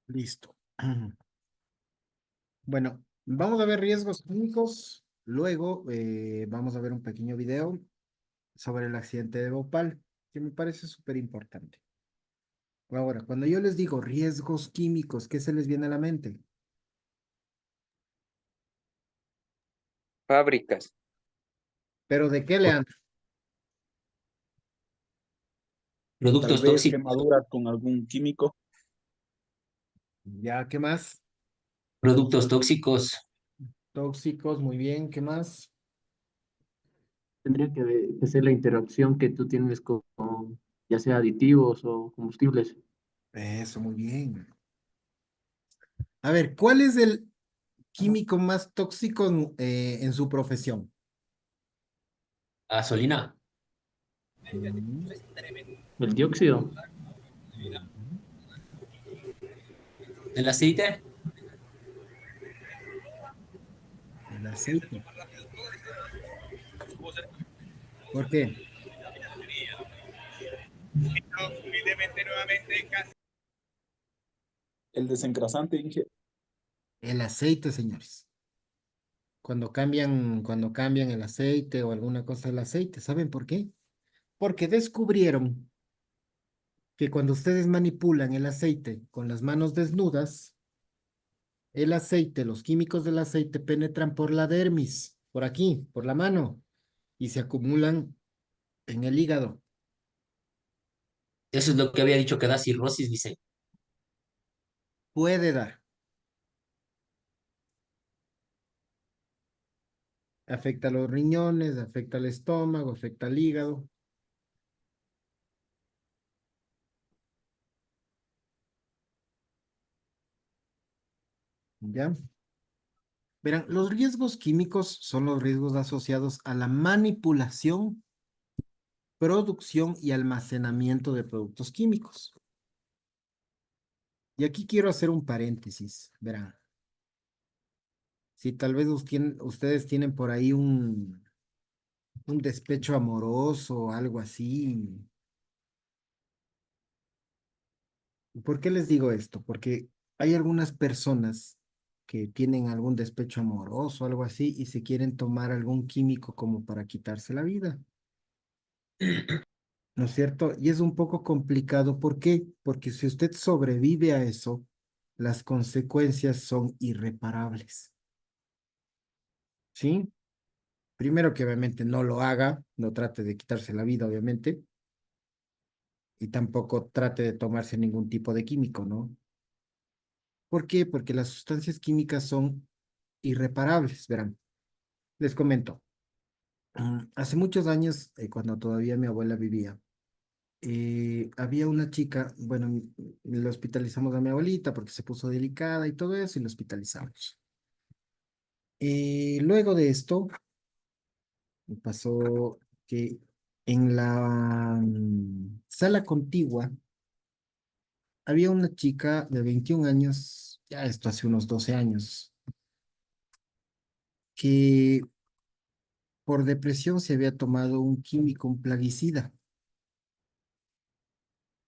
Listo. Bueno, vamos a ver riesgos químicos. Luego vamos a ver un pequeño video sobre el accidente de Bhopal, que me parece súper importante. Ahora, cuando yo les digo riesgos químicos, ¿qué se les viene a la mente? Fábricas, ¿Pero de qué, Leandro? Tal Productos vez tóxicos, quemaduras con algún químico. Ya, ¿qué más? productos tóxicos, Tóxicos, muy bien, ¿qué más? Tendría que ser la interacción que tú tienes con, ya sea aditivos o combustibles. Eso, muy bien. A ver, ¿cuál es el químico más tóxico en su profesión? gasolina, Mm, El dióxido, ujú. el aceite, El aceite. ¿Por qué? El desencrasante, El aceite, señores. Cuando cambian el aceite o alguna cosa del aceite, ¿saben por qué? Porque descubrieron que cuando ustedes manipulan el aceite con las manos desnudas, el aceite, los químicos del aceite penetran por la dermis, por aquí, por la mano, y se acumulan en el hígado. eso es lo que había dicho que da cirrosis, dice. Puede dar. Afecta a los riñones, afecta al estómago, afecta al hígado. ¿Ya? Verán, los riesgos químicos son los riesgos asociados a la manipulación, producción y almacenamiento de productos químicos. Y aquí quiero hacer un paréntesis, verán. Si tal vez ustedes tienen por ahí un despecho amoroso o algo así. ¿Por qué les digo esto? Porque hay algunas personas que tienen algún despecho amoroso o algo así y se quieren tomar algún químico como para quitarse la vida. ¿No es cierto? Y es un poco complicado. ¿Por qué? Porque si usted sobrevive a eso, las consecuencias son irreparables. ¿Sí? Primero que obviamente no lo haga, no trate de quitarse la vida, obviamente, y tampoco trate de tomarse ningún tipo de químico, ¿no? ¿Por qué? Porque las sustancias químicas son irreparables, verán. Les comento. Hace muchos años, cuando todavía mi abuela vivía, había una chica, bueno, le hospitalizamos a mi abuelita porque se puso delicada y todo eso, y la hospitalizamos. Luego de esto, pasó que en la sala contigua había una chica de 21 años, ya esto hace unos 12 años, que por depresión se había tomado un químico, un plaguicida,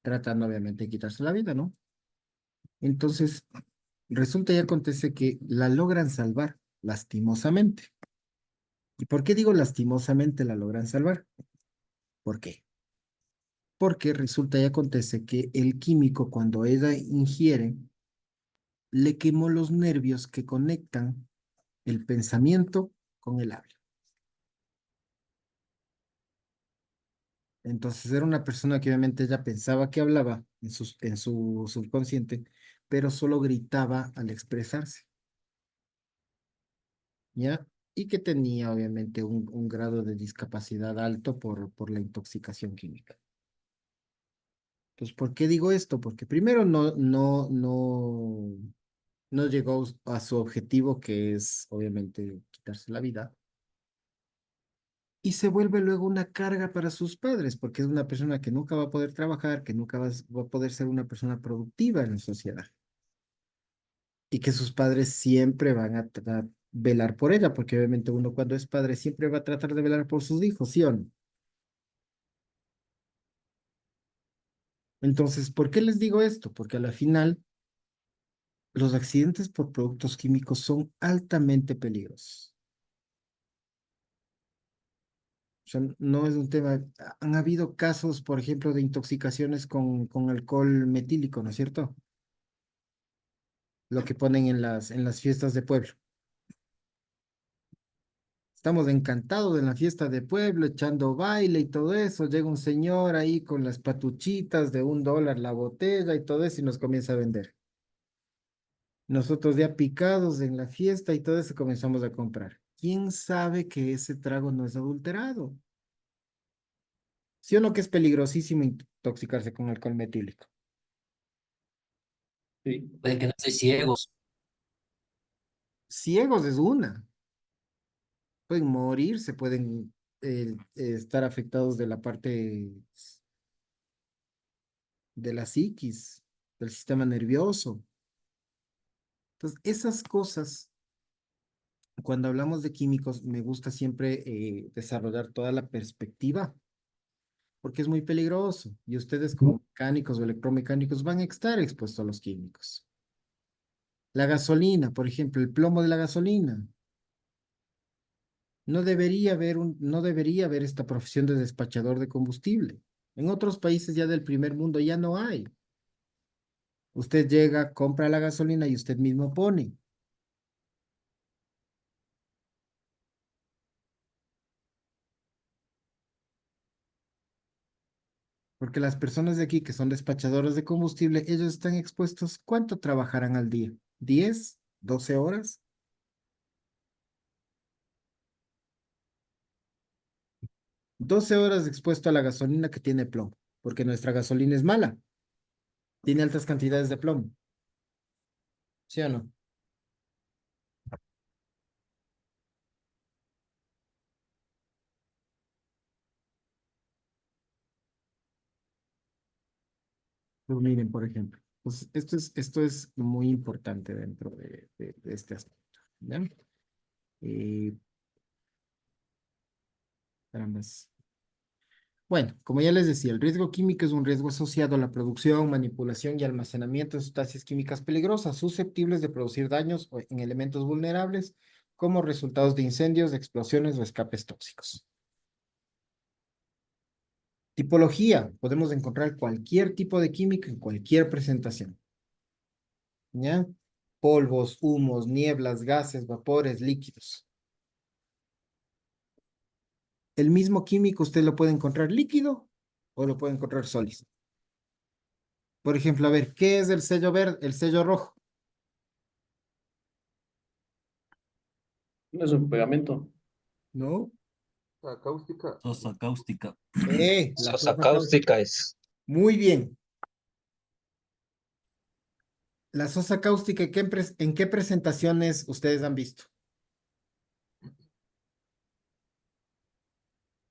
tratando obviamente de quitarse la vida, ¿no? Entonces, resulta y acontece que la logran salvar, lastimosamente. ¿Y por qué digo lastimosamente la logran salvar? ¿Por qué? Porque resulta y acontece que el químico, cuando ella ingiere, le quemó los nervios que conectan el pensamiento con el habla. Entonces era una persona que obviamente ella pensaba que hablaba en su subconsciente, pero solo gritaba al expresarse, ¿ya? Y que tenía obviamente un grado de discapacidad alto por la intoxicación química. Entonces, ¿por qué digo esto? Porque primero no llegó a su objetivo, que es obviamente quitarse la vida, y se vuelve luego una carga para sus padres, porque es una persona que nunca va a poder trabajar, que nunca va a poder ser una persona productiva en la sociedad, y que sus padres siempre van a velar por ella, porque obviamente uno cuando es padre siempre va a tratar de velar por sus hijos, ¿sí o no? Entonces, ¿por qué les digo esto? Porque a la final Los accidentes por productos químicos son altamente peligrosos. O sea, no es un tema. Han habido casos, por ejemplo, de intoxicaciones con alcohol metílico, ¿no es cierto? Lo que ponen en las fiestas de pueblo. Estamos encantados en la fiesta de pueblo, echando baile y todo eso. Llega un señor ahí con las patuchitas de $1 la botella y todo eso y nos comienza a vender. Nosotros ya picados en la fiesta y todo eso comenzamos a comprar. ¿Quién sabe que ese trago no es adulterado? ¿Sí o no que es peligrosísimo intoxicarse con alcohol metílico? Sí. Puede quedarse ciegos. Ciegos es una. Pueden morir, se pueden estar afectados de la parte de la psiquis, del sistema nervioso. Entonces, esas cosas, cuando hablamos de químicos, me gusta siempre desarrollar toda la perspectiva, porque es muy peligroso. Y ustedes como mecánicos o electromecánicos van a estar expuestos a los químicos. La gasolina, por ejemplo, el plomo de la gasolina. No debería haber esta profesión de despachador de combustible. En otros países ya del primer mundo ya no hay. Usted llega, compra la gasolina y usted mismo pone. Porque las personas de aquí que son despachadores de combustible, ellos están expuestos, ¿cuánto trabajarán al día? ¿10, 12 horas? 12 horas expuesto a la gasolina que tiene plomo, porque nuestra gasolina es mala, tiene altas cantidades de plomo. ¿Sí o no? Pues miren, por ejemplo, pues esto es muy importante dentro de este aspecto. ¿Ya? Eh, carambas. Bueno, como ya les decía, el riesgo químico es un riesgo asociado a la producción, manipulación y almacenamiento de sustancias químicas peligrosas, susceptibles de producir daños en elementos vulnerables, como resultados de incendios, de explosiones o escapes tóxicos. Tipología, podemos encontrar cualquier tipo de química en cualquier presentación. ¿Ya? Polvos, humos, nieblas, gases, vapores, líquidos. El mismo químico usted lo puede encontrar líquido o lo puede encontrar sólido. Por ejemplo, a ver, ¿qué es el sello verde, el sello rojo? No es un pegamento. No. La cáustica. Sosa cáustica. La Sosa sosa cáustica. cáustica es. Muy bien. La sosa cáustica, en qué presentaciones ustedes han visto?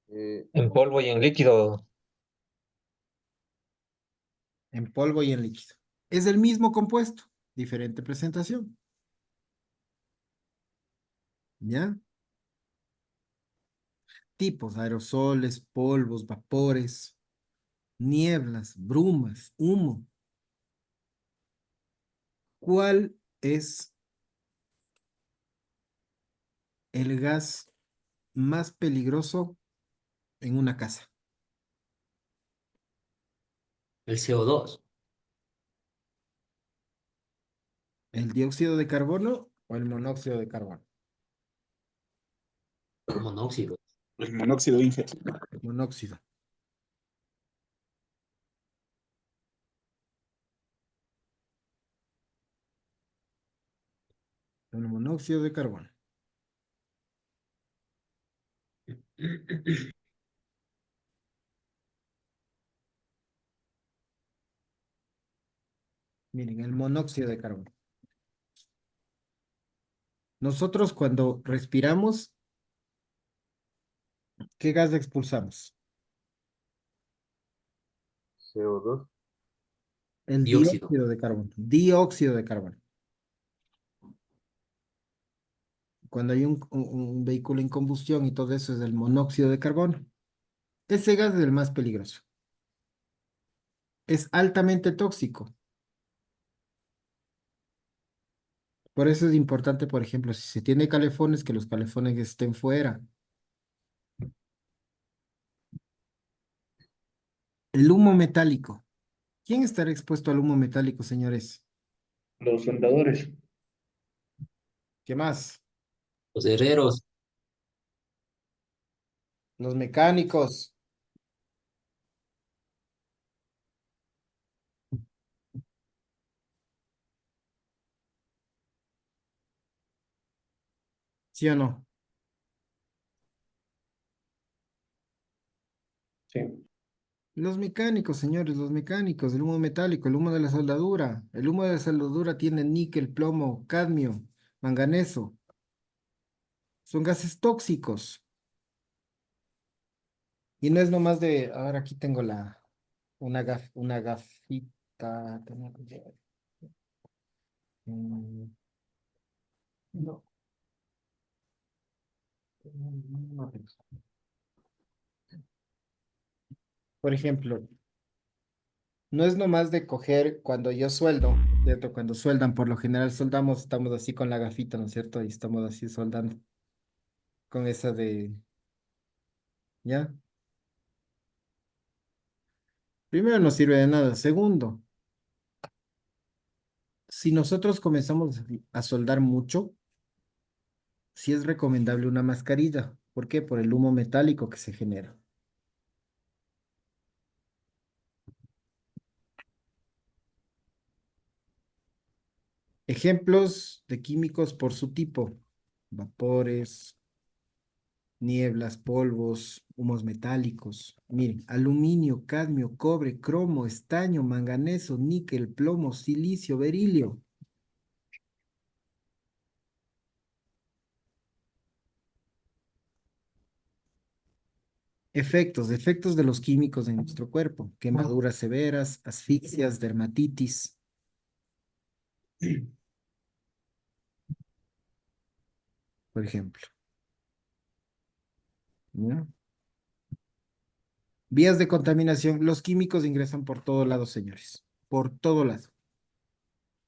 En polvo y en líquido. En polvo y en líquido. Es el mismo compuesto, diferente presentación. ¿Ya? Tipos, aerosoles, polvos, vapores, nieblas, brumas, humo. ¿Cuál es el gas más peligroso en una casa? El CO2, ¿El dióxido de carbono o el monóxido de carbono? el monóxido. El monóxido Inge. Monóxido. El monóxido de carbono. Miren, el monóxido de carbono. Nosotros cuando respiramos, ¿qué gas expulsamos? CO2. El Dióxido. dióxido de carbono. Dióxido de carbono. Cuando hay un vehículo en combustión y todo eso es el monóxido de carbono. Ese gas es el más peligroso. Es altamente tóxico. Por eso es importante, por ejemplo, si se tiene calefones, que los calefones estén fuera. El humo metálico. ¿Quién estará expuesto al humo metálico, señores? Los soldadores. ¿Qué más? Los herreros, Los mecánicos. ¿Sí o no? Sí. Los mecánicos, señores, los mecánicos, el humo metálico, el humo de la soldadura. El humo de la soldadura tiene níquel, plomo, cadmio, manganeso. Son gases tóxicos. Y no es nomás de, ahora aquí tengo una gafita. Mm, no, no tengo. Por ejemplo, no es nomás de coger cuando yo sueldo, ¿cierto? Cuando sueldan, por lo general soldamos, estamos así con la gafita, ¿no es cierto? Y estamos así soldando con esa de, ¿ya? Primero, no sirve de nada. Segundo, si nosotros comenzamos a soldar mucho, sí es recomendable una mascarilla. ¿Por qué? Por el humo metálico que se genera. Ejemplos de químicos por su tipo: vapores, nieblas, polvos, humos metálicos. Miren, aluminio, cadmio, cobre, cromo, estaño, manganeso, níquel, plomo, silicio, berilio. Efectos de los químicos en nuestro cuerpo: quemaduras severas, asfixias, dermatitis, por ejemplo. ¿Ya? Vías de contaminación. Los químicos ingresan por todo lado, señores. Por todo lado.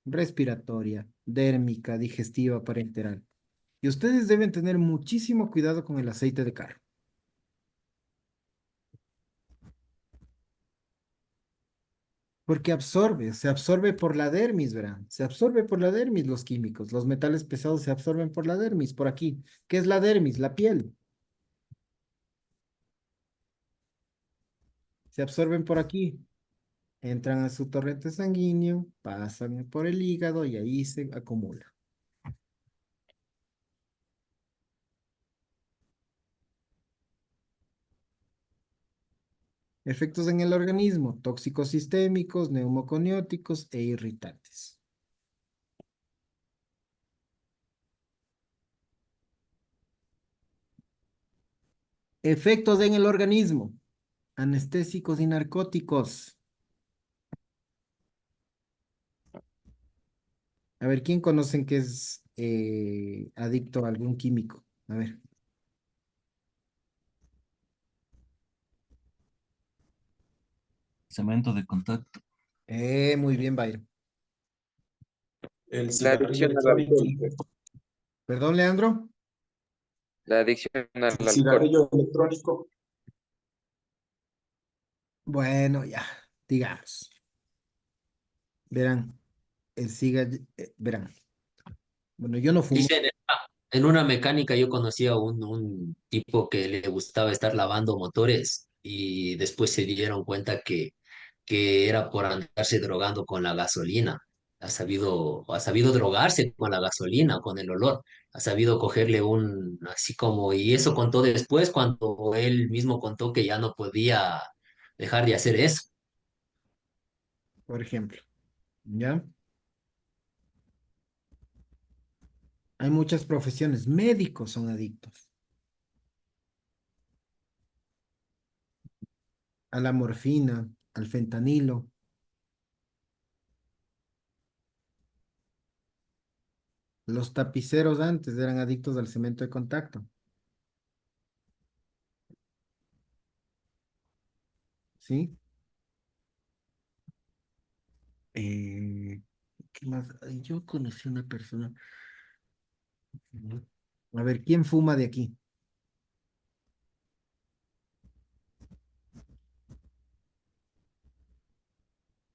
Respiratoria, dérmica, digestiva, parenteral. Y ustedes deben tener muchísimo cuidado con el aceite de carro, porque absorbe, se absorbe por la dermis, verán. Se absorbe por la dermis los químicos. Los metales pesados se absorben por la dermis, por aquí. ¿Qué es la dermis? La piel. Se absorben por aquí. Entran a su torrente sanguíneo, pasan por el hígado y ahí se acumula. Efectos en el organismo: tóxicos sistémicos, neumoconióticos e irritantes. Efectos en el organismo: anestésicos y narcóticos. A ver, ¿quién conocen que es adicto a algún químico? A ver. Cemento de contacto. Muy bien, Byron. El La cigarrillo adicción al electrónico, alcohol. Inge. Perdón, Leandro. La adicción al El alcohol. cigarrillo electrónico. Bueno, ya, digamos. Verán, verán. Bueno, yo no fumo. dicen, en una mecánica yo conocía un tipo que le gustaba estar lavando motores y después se dieron cuenta que era por andarse drogando con la gasolina. Ha sabido drogarse con la gasolina, con el olor. Ha sabido cogerle así como, y eso contó después cuando él mismo contó que ya no podía dejar de hacer eso. Por ejemplo, ¿ya? Hay muchas profesiones. Médicos son adictos a la morfina, al fentanilo. Los tapiceros antes eran adictos al cemento de contacto. ¿Sí? Eh, ¿Qué más? Ay, yo conocí una persona. A ver, ¿quién fuma de aquí?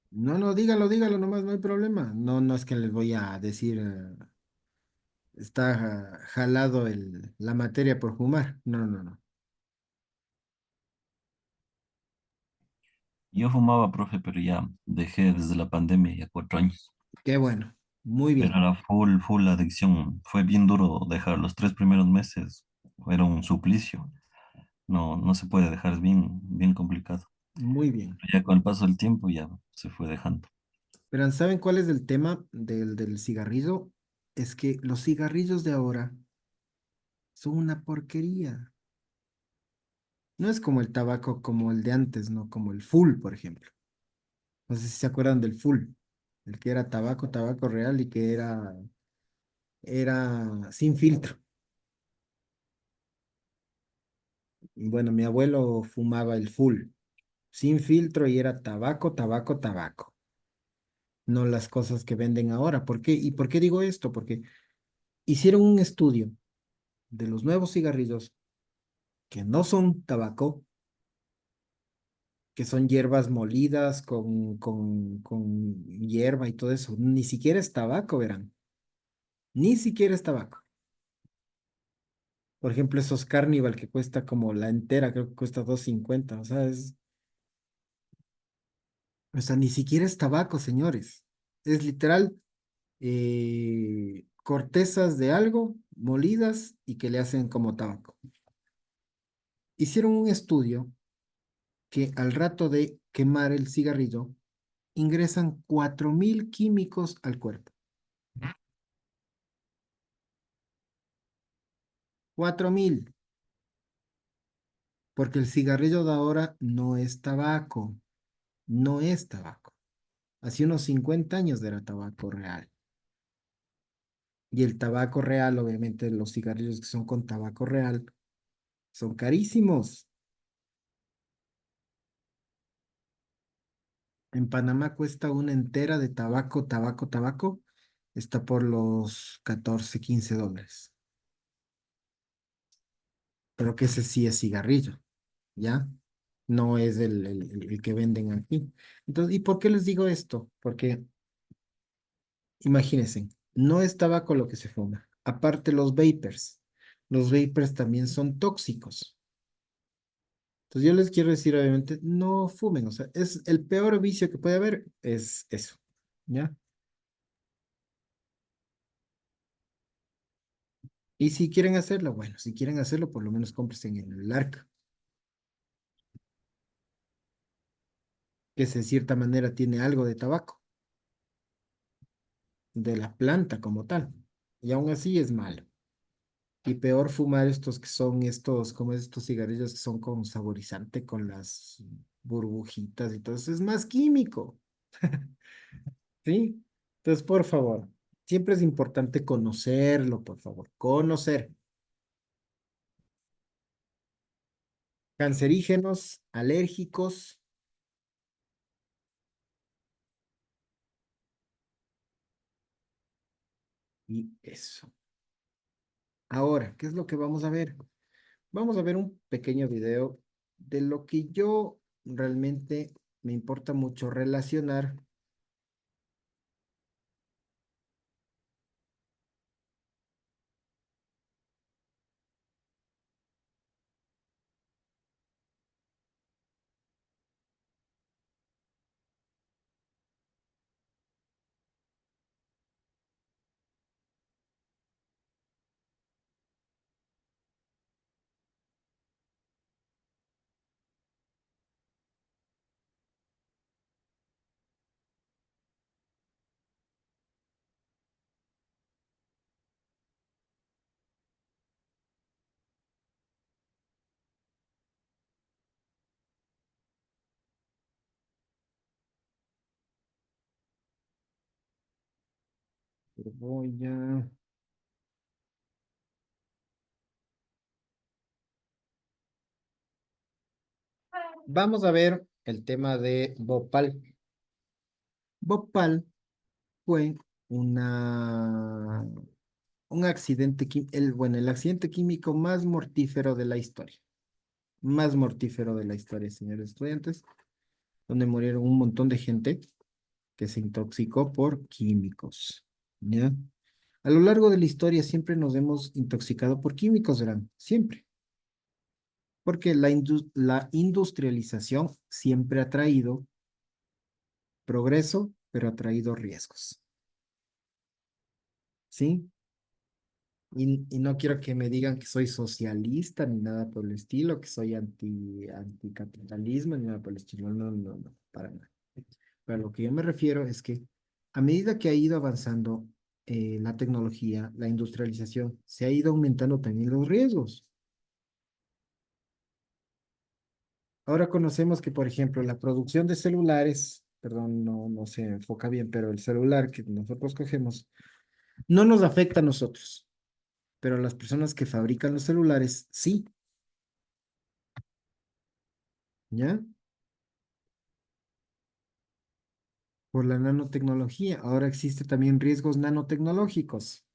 No, no, dígalo, dígalo nomás, no hay problema. No, no es que les voy a decir, está jalado la materia por fumar. No, no, no. Yo fumaba, profe, pero ya dejé desde la pandemia, ya 4 años. Qué bueno, muy Pero bien, era full, full adicción. Fue bien duro dejar los 3 primeros meses. Era un suplicio. No, no se puede dejar, es bien, bien complicado. muy bien. Ya con el paso del tiempo ya se fue dejando. Pero ¿saben cuál es el tema del cigarrillo? Es que los cigarrillos de ahora son una porquería. No es como el tabaco como el de antes, ¿no? Como el full, por ejemplo. No sé si se acuerdan del full, el que era tabaco, tabaco real y que era sin filtro. Y bueno, mi abuelo fumaba el full, sin filtro y era tabaco, tabaco, tabaco. No las cosas que venden ahora. ¿Por qué? ¿Y por qué digo esto? Porque hicieron un estudio de los nuevos cigarrillos que no son tabaco, que son hierbas molidas con hierba y todo eso. Ni siquiera es tabaco, verán. Ni siquiera es tabaco. Por ejemplo, esos Carnival que cuesta como la entera, creo que cuesta 2.50. O sea, ni siquiera es tabaco, señores. Es literal cortezas de algo molidas y que le hacen como tabaco. Hicieron un estudio que al rato de quemar el cigarrillo ingresan 4.000 químicos al cuerpo. 4.000, porque el cigarrillo de ahora no es tabaco, no es tabaco. Hace unos 50 años era tabaco real. Y el tabaco real, obviamente, los cigarrillos que son con tabaco real, son carísimos. En Panamá cuesta una entera de tabaco, tabaco, tabaco, está por los 14, $15. Pero que ese sí es cigarrillo, ¿ya? No es el que venden aquí. Entonces, ¿y por qué les digo esto? Porque imagínense, no es tabaco lo que se fuma. Aparte los vapers. Los vapers también son tóxicos. Entonces yo les quiero decir, obviamente, no fumen. O sea, es el peor vicio que puede haber es eso, ¿ya? Y si quieren hacerlo, bueno, si quieren hacerlo, por lo menos cómprense en el arca, que de cierta manera tiene algo de tabaco, de la planta como tal. Y aún así es malo. Y peor fumar estos que son estos, como estos cigarrillos que son con saborizante, con las burbujitas y todo eso, es más químico, ¿sí? Entonces, por favor, siempre es importante conocerlo, por favor, conocer. Cancerígenos, alérgicos y eso. Ahora, ¿qué es lo que vamos a ver? Vamos a ver un pequeño video de lo que yo realmente me importa mucho relacionar. Voy a... Vamos a ver el tema de Bhopal. Bhopal fue una, un accidente, el accidente químico más mortífero de la historia. Más mortífero de la historia, señores estudiantes, donde murieron un montón de gente que se intoxicó por químicos. ¿Ya? A lo largo de la historia siempre nos hemos intoxicado por químicos, ¿verdad? Siempre. Porque la industrialización siempre ha traído progreso, pero ha traído riesgos. ¿Sí? Y no quiero que me digan que soy socialista ni nada por el estilo, que soy anticapitalismo ni nada por el estilo. No, no, no, para nada. Pero lo que yo me refiero es que a medida que ha ido avanzando la tecnología, la industrialización, se ha ido aumentando también los riesgos. Ahora conocemos que, por ejemplo, la producción de celulares, perdón, no se enfoca bien, pero el celular que nosotros cogemos no nos afecta a nosotros, pero las personas que fabrican los celulares sí, ¿ya? Por la nanotecnología. Ahora existen también riesgos nanotecnológicos.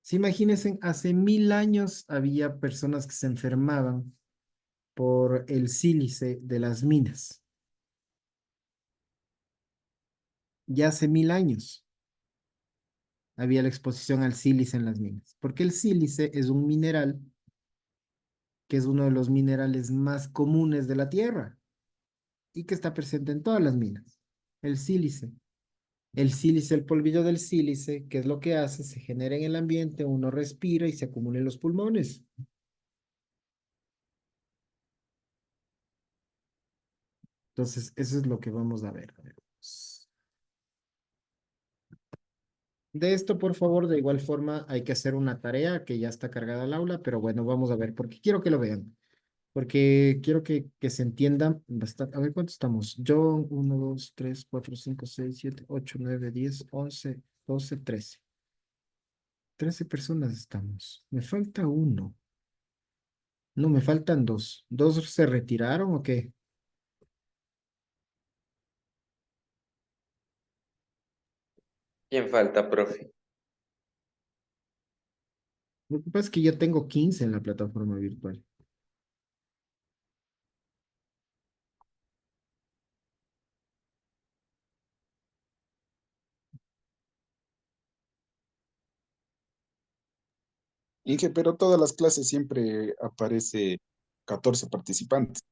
Si imagínense, hace 1000 años había personas que se enfermaban por el sílice de las minas. Ya hace 1000 años había la exposición al sílice en las minas, porque el sílice es un mineral que es uno de los minerales más comunes de la Tierra y que está presente en todas las minas. El sílice. El sílice, el polvillo del sílice, ¿qué es lo que hace? Se genera en el ambiente, uno respira y se acumula en los pulmones. Entonces, eso es lo que vamos a ver. A ver. De esto, por favor, de igual forma hay que hacer una tarea que ya está cargada al aula, pero bueno, vamos a ver, porque quiero que lo vean, porque quiero que se entienda bastante. A ver, ¿cuántos estamos? Yo, 1, 2, 3, 4, 5, 6, 7, 8, 9, 10, 11, 12, 13 personas estamos. Me falta uno. No, me faltan dos. ¿Dos se retiraron o qué? ¿Quién falta, profe? Lo que pasa es que yo tengo 15 en la plataforma virtual. Inge, pero todas las clases siempre aparece 14 participantes.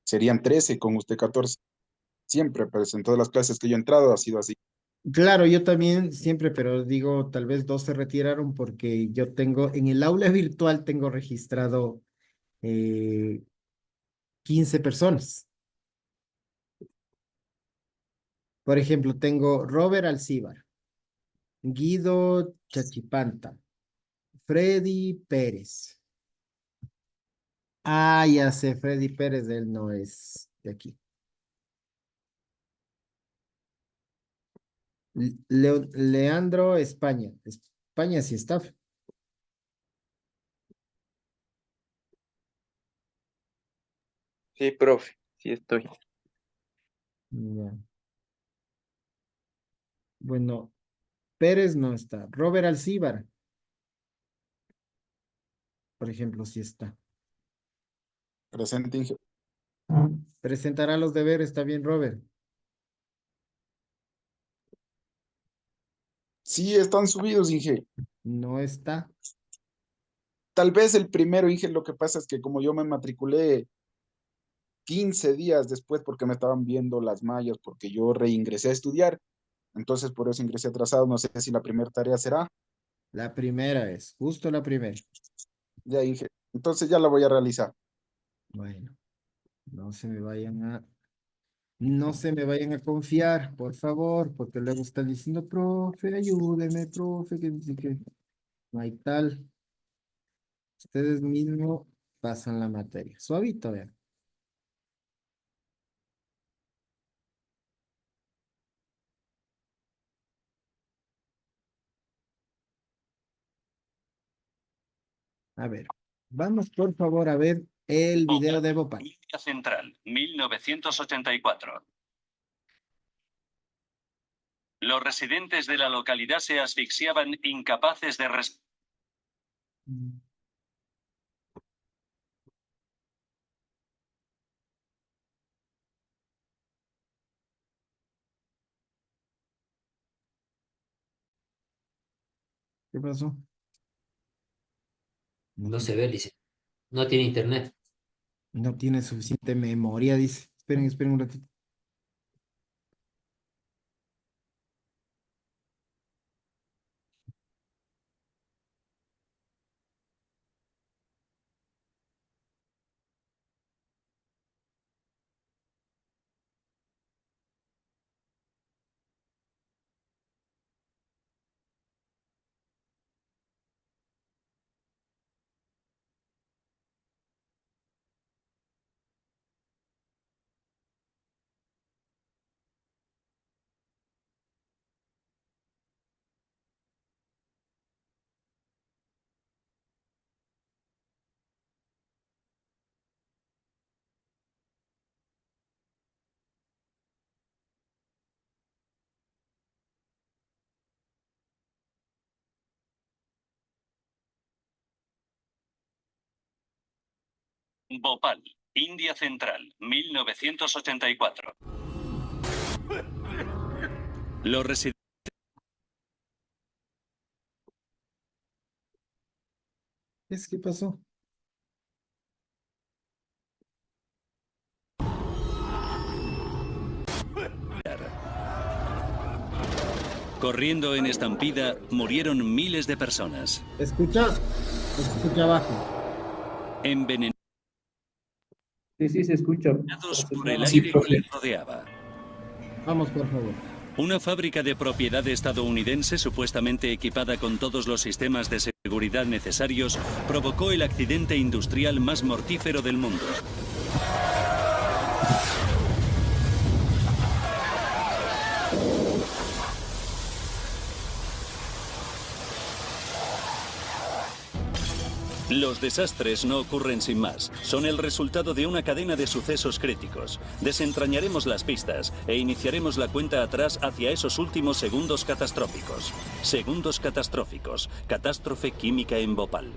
Serían 13 con usted 14. Siempre aparece en todas las clases que yo he entrado, ha sido así. Claro, yo también siempre, pero digo, tal vez dos se retiraron porque yo tengo, en el aula virtual tengo registrado eh, 15 personas. Por ejemplo, tengo Robert Alcíbar, Guido Chachipanta, Freddy Pérez. Ah, ya sé, Freddy Pérez, él no es de aquí. Leandro España. España sí está. Sí, profe, sí estoy. Ya. Bueno, Pérez no está. Robert Alcíbar, por ejemplo, sí está. Presente, Inge. Presentará los deberes, está bien, Robert. Sí, están subidos, Inge. No está. Tal vez el primero, Inge, lo que pasa es que como yo me matriculé 15 días después porque me estaban viendo las mallas, porque yo reingresé a estudiar, entonces por eso ingresé atrasado, no sé si la primera tarea será, La primera es, justo la primera. ya, Inge. Entonces ya la voy a realizar. Bueno, no se me vayan a, no se me vayan a confiar, por favor, porque luego están diciendo, profe, ayúdeme, profe, que dice que no hay tal. Ustedes mismos pasan la materia. Suavito, vean. A ver, vamos por favor a ver el video de Bhopal. India Central, 1984. Los residentes de la localidad se asfixiaban, incapaces de respirar. ¿Qué pasó? No se ve, dice. No tiene internet. No tiene suficiente memoria, dice. Esperen, esperen un ratito. Bhopal, India Central, 1984. Los residentes. ¿Qué pasó? Corriendo en estampida, murieron miles de personas. ¿Escucha? Escucha abajo. Envenenados Sí, sí, se escucha. por el Sí, aire que profe. les rodeaba. Vamos, por favor. Una fábrica de propiedad estadounidense supuestamente equipada con todos los sistemas de seguridad necesarios provocó el accidente industrial más mortífero del mundo. Los desastres no ocurren sin más. Son el resultado de una cadena de sucesos críticos. Desentrañaremos las pistas e iniciaremos la cuenta atrás hacia esos últimos segundos catastróficos. Segundos catastróficos. Catástrofe química en Bhopal.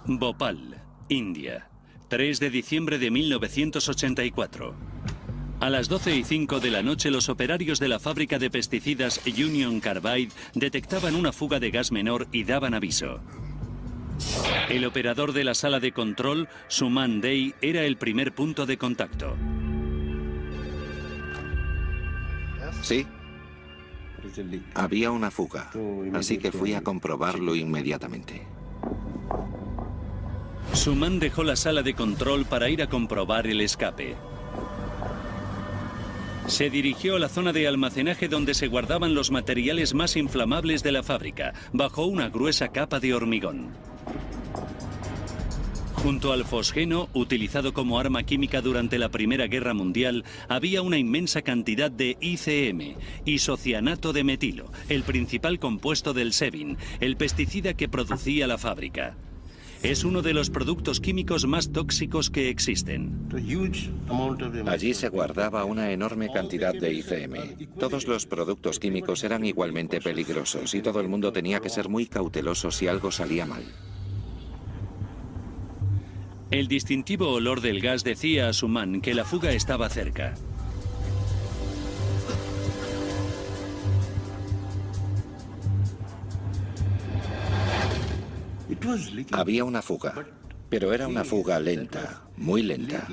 Bhopal, India. 3 de diciembre de 1984. A las 12:05 de la noche, los operarios de la fábrica de pesticidas Union Carbide detectaban una fuga de gas menor y daban aviso. El operador de la sala de control, Suman Dey, era el primer punto de contacto. Sí. Había una fuga, así que fui a comprobarlo inmediatamente. Suman dejó la sala de control para ir a comprobar el escape. Se dirigió a la zona de almacenaje donde se guardaban los materiales más inflamables de la fábrica, bajo una gruesa capa de hormigón. Junto al fosgeno, utilizado como arma química durante la Primera Guerra Mundial, había una inmensa cantidad de ICM, isocianato de metilo, el principal compuesto del Sebin, el pesticida que producía la fábrica. Es uno de los productos químicos más tóxicos que existen. Allí se guardaba una enorme cantidad de ICM. Todos los productos químicos eran igualmente peligrosos y todo el mundo tenía que ser muy cauteloso si algo salía mal. El distintivo olor del gas decía a Suman que la fuga estaba cerca. Había una fuga, pero era una fuga lenta, muy lenta.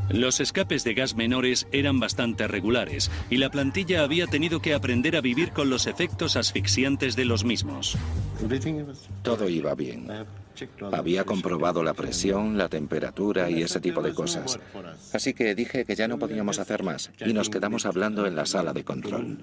Los escapes de gas menores eran bastante regulares y la plantilla había tenido que aprender a vivir con los efectos asfixiantes de los mismos. Todo iba bien. Había comprobado la presión, la temperatura y ese tipo de cosas. Así que dije que ya no podíamos hacer más y nos quedamos hablando en la sala de control.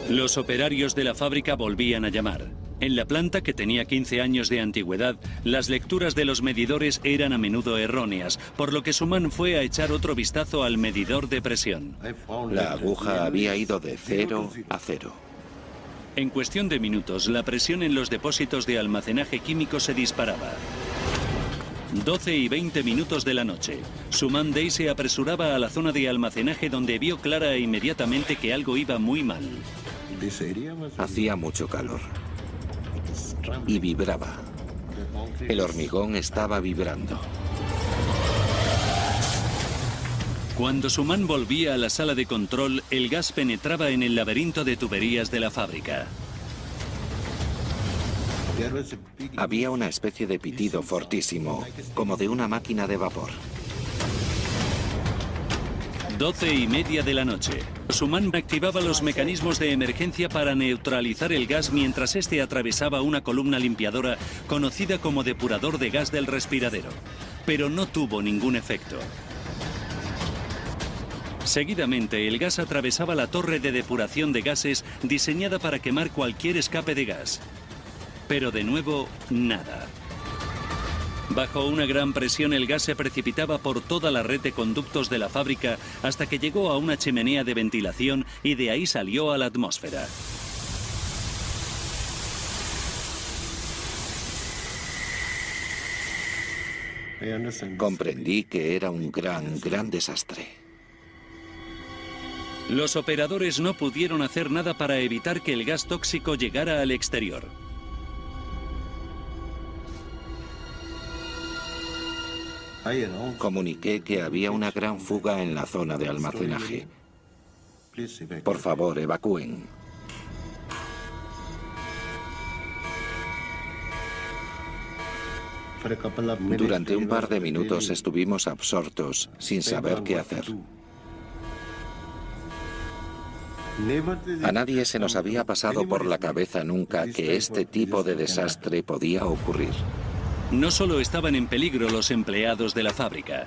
Los operarios de la fábrica volvían a llamar. En la planta, que tenía 15 años de antigüedad, las lecturas de los medidores eran a menudo erróneas, por lo que Suman fue a echar otro vistazo al medidor de presión. La aguja había ido de 0 a 0. En cuestión de minutos, la presión en los depósitos de almacenaje químico se disparaba. 12 y 20 minutos de la noche. Suman Day se apresuraba a la zona de almacenaje donde vio clara e inmediatamente que algo iba muy mal. Hacía mucho calor. Y vibraba. El hormigón estaba vibrando. Cuando Suman volvía a la sala de control, el gas penetraba en el laberinto de tuberías de la fábrica. Había una especie de pitido fortísimo, como de una máquina de vapor. 12:30 de la noche. Suman activaba los mecanismos de emergencia para neutralizar el gas mientras este atravesaba una columna limpiadora conocida como depurador de gas del respiradero. Pero no tuvo ningún efecto. Seguidamente, el gas atravesaba la torre de depuración de gases diseñada para quemar cualquier escape de gas. Pero de nuevo, nada. Bajo una gran presión, el gas se precipitaba por toda la red de conductos de la fábrica hasta que llegó a una chimenea de ventilación y de ahí salió a la atmósfera. Comprendí que era un gran desastre. Los operadores no pudieron hacer nada para evitar que el gas tóxico llegara al exterior. Comuniqué que había una gran fuga en la zona de almacenaje. Por favor, evacúen. Durante un par de minutos estuvimos absortos, sin saber qué hacer. A nadie se nos había pasado por la cabeza nunca que este tipo de desastre podía ocurrir. No solo estaban en peligro los empleados de la fábrica.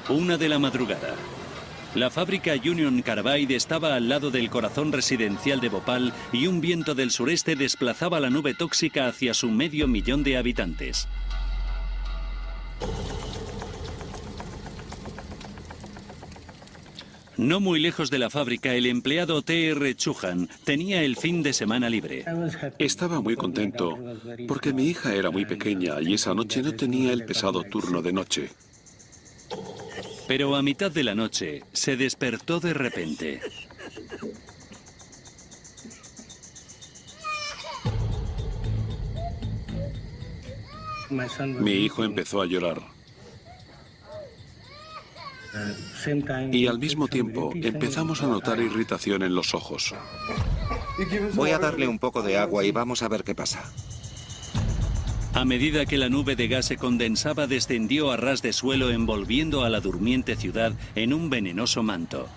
1 de la madrugada. La fábrica Union Carbide estaba al lado del corazón residencial de Bhopal y un viento del sureste desplazaba la nube tóxica hacia su 500.000 de habitantes. No muy lejos de la fábrica, el empleado T.R. Chuhan tenía el fin de semana libre. Estaba muy contento porque mi hija era muy pequeña y esa noche no tenía el pesado turno de noche. Pero a mitad de la noche se despertó de repente. Mi hijo empezó a llorar. Y al mismo tiempo empezamos a notar irritación en los ojos. Voy a darle un poco de agua y vamos a ver qué pasa. A medida que la nube de gas se condensaba, descendió a ras de suelo, envolviendo a la durmiente ciudad en un venenoso manto.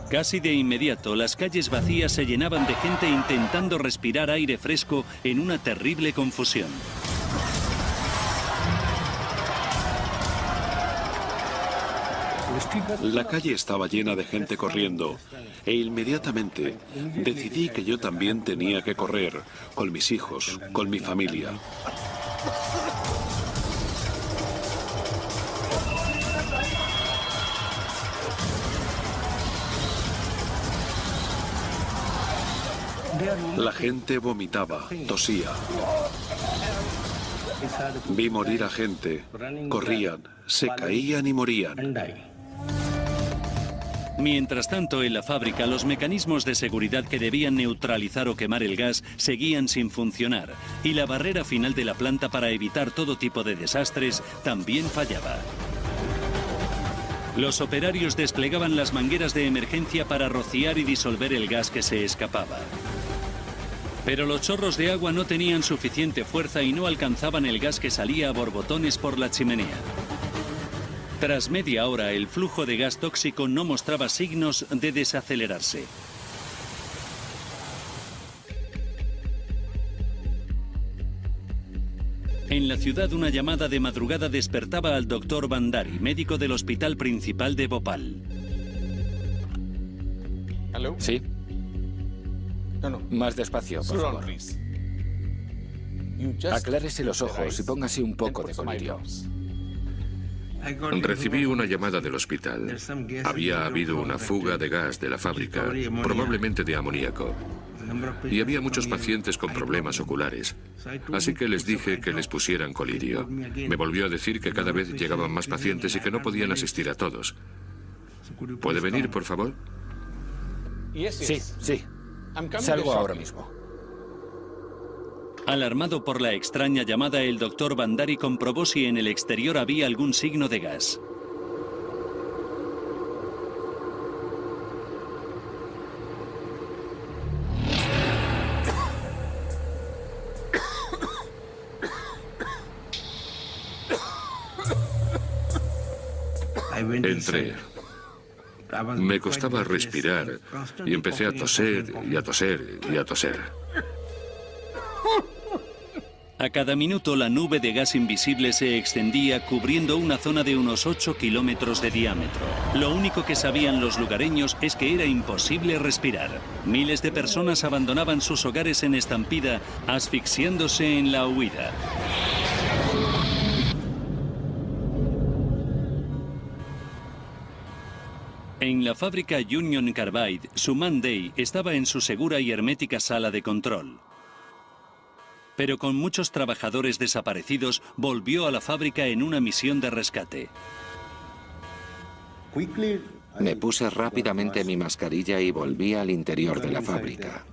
Casi de inmediato, las calles vacías se llenaban de gente intentando respirar aire fresco en una terrible confusión. La calle estaba llena de gente corriendo e inmediatamente decidí que yo también tenía que correr con mis hijos, con mi familia. La gente vomitaba, tosía. Vi morir a gente, corrían, se caían y morían. Mientras tanto, en la fábrica, los mecanismos de seguridad que debían neutralizar o quemar el gas seguían sin funcionar, y la barrera final de la planta para evitar todo tipo de desastres también fallaba. Los operarios desplegaban las mangueras de emergencia para rociar y disolver el gas que se escapaba. Pero los chorros de agua no tenían suficiente fuerza y no alcanzaban el gas que salía a borbotones por la chimenea. Tras media hora, el flujo de gas tóxico no mostraba signos de desacelerarse. En la ciudad, una llamada de madrugada despertaba al doctor Bandari, médico del hospital principal de Bhopal. Sí. Más despacio, por favor. Aclárese los ojos y póngase un poco de colirio. Recibí una llamada del hospital. Había habido una fuga de gas de la fábrica, probablemente de amoníaco. Y había muchos pacientes con problemas oculares. Así que les dije que les pusieran colirio. Me volvió a decir que cada vez llegaban más pacientes y que no podían asistir a todos. ¿Puede venir, por favor? Sí, sí. Salgo ahora mismo. Alarmado por la extraña llamada, el doctor Bandari comprobó si en el exterior había algún signo de gas. Entré. Me costaba respirar y empecé a toser y a toser y a toser. A cada minuto la nube de gas invisible se extendía cubriendo una zona de unos 8 kilómetros de diámetro. Lo único que sabían los lugareños es que era imposible respirar. Miles de personas abandonaban sus hogares en estampida, asfixiándose en la huida. En la fábrica Union Carbide, Suman Dey estaba en su segura y hermética sala de control. Pero con muchos trabajadores desaparecidos, volvió a la fábrica en una misión de rescate. Me puse rápidamente mi mascarilla y volví al interior de la fábrica.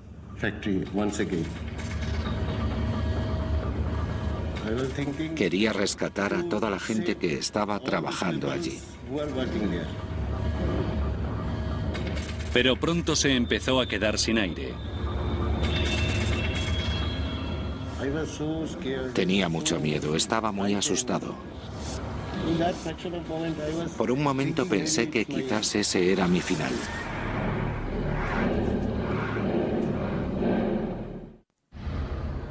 Quería rescatar a toda la gente que estaba trabajando allí. Pero pronto se empezó a quedar sin aire. Tenía mucho miedo, estaba muy asustado. Por un momento pensé que quizás ese era mi final.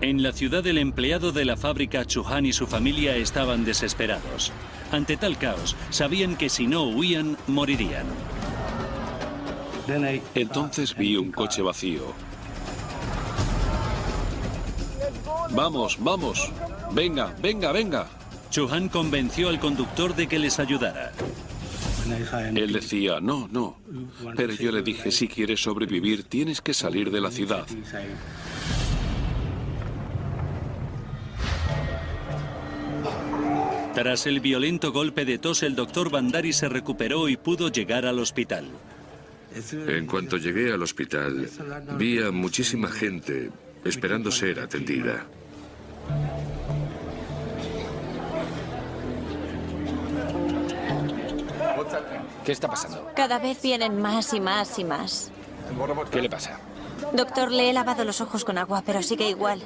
En la ciudad, el empleado de la fábrica Chauhan y su familia estaban desesperados. Ante tal caos, sabían que si no huían, morirían. Entonces vi un coche vacío. Vamos, vamos. Venga, venga, venga. Chauhan convenció al conductor de que les ayudara. Él decía, no, no. Pero yo le dije, si quieres sobrevivir, tienes que salir de la ciudad. Tras el violento golpe de tos, el doctor Bandari se recuperó y pudo llegar al hospital. En cuanto llegué al hospital, vi a muchísima gente esperando ser atendida. ¿Qué está pasando? Cada vez vienen más y más y más. ¿Qué le pasa? Doctor, le he lavado los ojos con agua, pero sigue igual.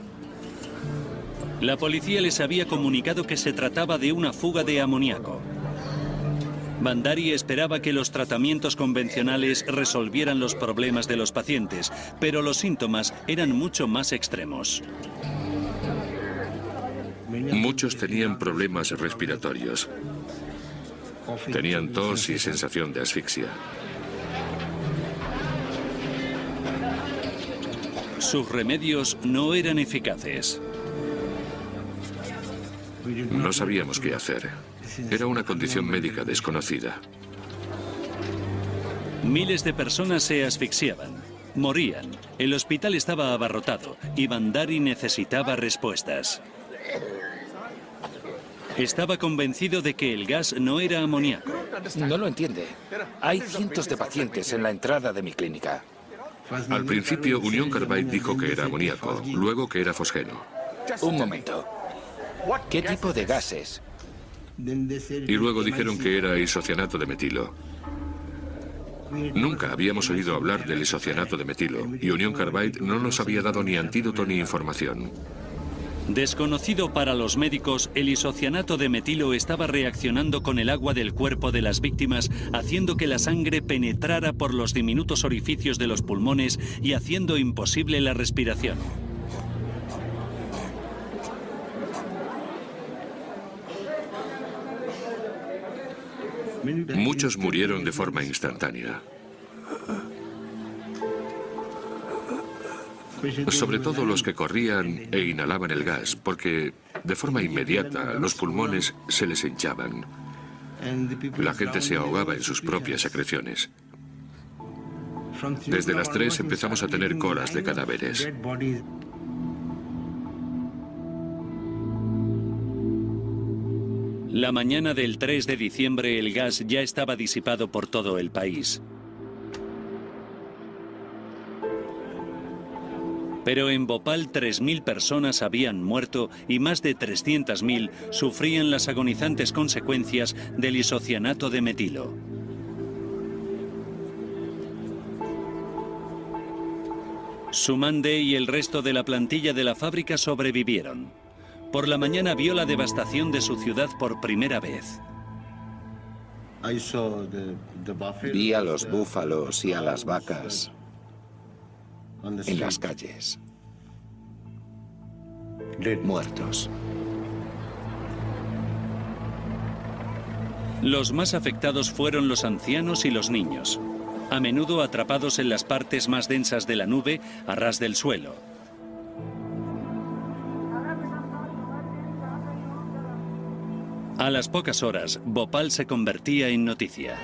La policía les había comunicado que se trataba de una fuga de amoníaco. Bandari esperaba que los tratamientos convencionales resolvieran los problemas de los pacientes, pero los síntomas eran mucho más extremos. Muchos tenían problemas respiratorios. Tenían tos y sensación de asfixia. Sus remedios no eran eficaces. No sabíamos qué hacer. Era una condición médica desconocida. Miles de personas se asfixiaban, morían. El hospital estaba abarrotado y Bandari necesitaba respuestas. Estaba convencido de que el gas no era amoníaco. No lo entiende. Hay cientos de pacientes en la entrada de mi clínica. Al principio, Union Carbide dijo que era amoníaco, luego que era fosgeno. Un momento. ¿Qué tipo de gases? Y luego dijeron que era isocianato de metilo. Nunca habíamos oído hablar del isocianato de metilo y Union Carbide no nos había dado ni antídoto ni información. Desconocido para los médicos, el isocianato de metilo estaba reaccionando con el agua del cuerpo de las víctimas, haciendo que la sangre penetrara por los diminutos orificios de los pulmones y haciendo imposible la respiración. Muchos murieron de forma instantánea. sobre todo los que corrían e inhalaban el gas, porque de forma inmediata los pulmones se les hinchaban. La gente se ahogaba en sus propias secreciones. Desde las 3 empezamos a tener colas de cadáveres. La mañana del 3 de diciembre el gas ya estaba disipado por todo el país. Pero en Bhopal 3.000 personas habían muerto y más de 300.000 sufrían las agonizantes consecuencias del isocianato de metilo. Sumande y el resto de la plantilla de la fábrica sobrevivieron. Por la mañana vio la devastación de su ciudad por primera vez. Vi a los búfalos y a las vacas en las calles, muertos. Los más afectados fueron los ancianos y los niños, a menudo atrapados en las partes más densas de la nube, a ras del suelo. A las pocas horas, Bhopal se convertía en noticia.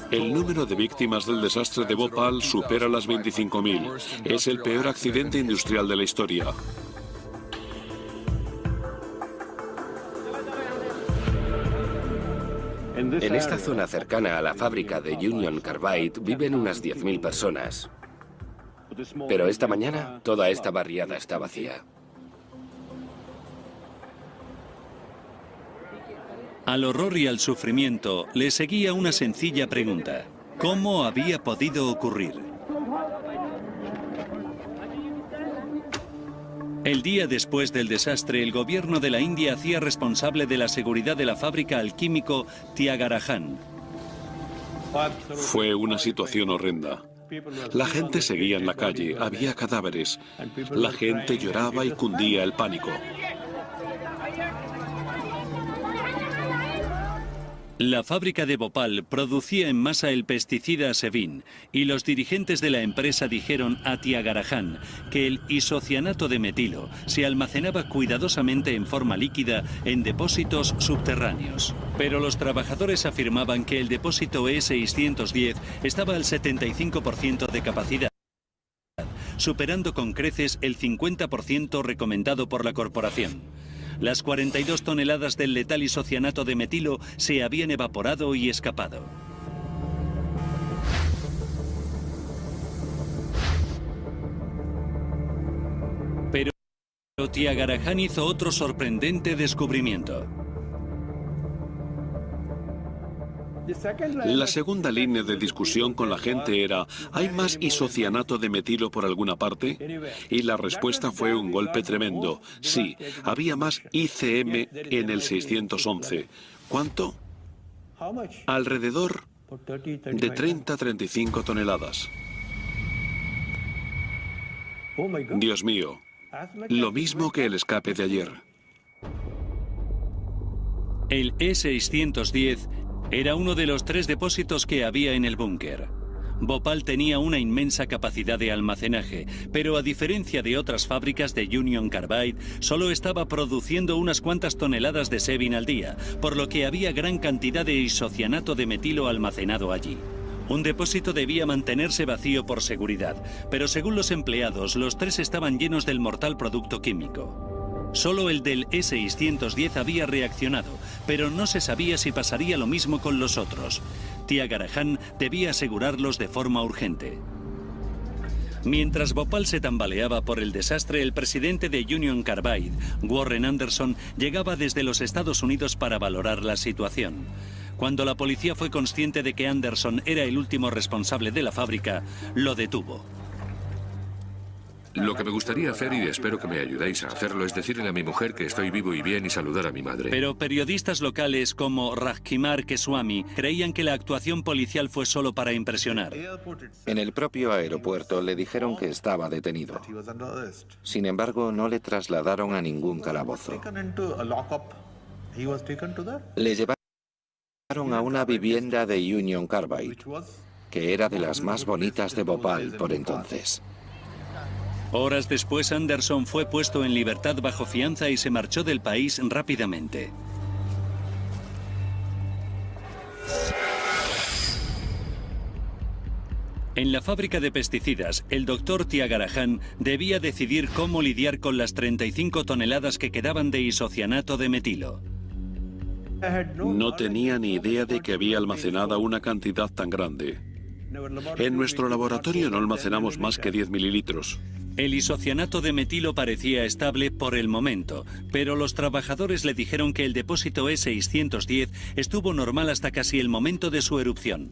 El número de víctimas del desastre de Bhopal supera las 25.000. Es el peor accidente industrial de la historia. En esta zona cercana a la fábrica de Union Carbide viven unas 10.000 personas. Pero esta mañana toda esta barriada está vacía. Al horror y al sufrimiento le seguía una sencilla pregunta: ¿cómo había podido ocurrir? El día después del desastre, el gobierno de la India hacía responsable de la seguridad de la fábrica al químico Tyagarajan. Fue una situación horrenda. La gente seguía en la calle, había cadáveres. La gente lloraba y cundía el pánico. La fábrica de Bhopal producía en masa el pesticida Sevin y los dirigentes de la empresa dijeron a Tyagarajan que el isocianato de metilo se almacenaba cuidadosamente en forma líquida en depósitos subterráneos. Pero los trabajadores afirmaban que el depósito E610 estaba al 75% de capacidad, superando con creces el 50% recomendado por la corporación. Las 42 toneladas del letal isocianato de metilo se habían evaporado y escapado. Pero Tyagarajan hizo otro sorprendente descubrimiento. La segunda línea de discusión con la gente era: ¿hay más isocianato de metilo por alguna parte? Y la respuesta fue un golpe tremendo. Sí, había más ICM en el 611. ¿Cuánto? Alrededor de 30-35 toneladas. Dios mío, lo mismo que el escape de ayer. El E610 era uno de los 3 depósitos que había en el búnker. Bhopal tenía una inmensa capacidad de almacenaje, pero a diferencia de otras fábricas de Union Carbide, solo estaba produciendo unas cuantas toneladas de Sevin al día, por lo que había gran cantidad de isocianato de metilo almacenado allí. Un depósito debía mantenerse vacío por seguridad, pero según los empleados, los 3 estaban llenos del mortal producto químico. Solo el del E610 había reaccionado, pero no se sabía si pasaría lo mismo con los otros. Tyagarajan debía asegurarlos de forma urgente. Mientras Bhopal se tambaleaba por el desastre, el presidente de Union Carbide, Warren Anderson, llegaba desde los Estados Unidos para valorar la situación. Cuando la policía fue consciente de que Anderson era el último responsable de la fábrica, lo detuvo. Lo que me gustaría hacer, y espero que me ayudéis a hacerlo, es decirle a mi mujer que estoy vivo y bien y saludar a mi madre. Pero periodistas locales como Rajkumar Keswami creían que la actuación policial fue solo para impresionar. En el propio aeropuerto le dijeron que estaba detenido. Sin embargo, no le trasladaron a ningún calabozo. Le llevaron a una vivienda de Union Carbide, que era de las más bonitas de Bhopal por entonces. Horas después, Anderson fue puesto en libertad bajo fianza y se marchó del país rápidamente. En la fábrica de pesticidas, el doctor Thiagarajan debía decidir cómo lidiar con las 35 toneladas que quedaban de isocianato de metilo. No tenía ni idea de que había almacenada una cantidad tan grande. En nuestro laboratorio no almacenamos más que 10 mililitros. El isocianato de metilo parecía estable por el momento, pero los trabajadores le dijeron que el depósito E610 estuvo normal hasta casi el momento de su erupción.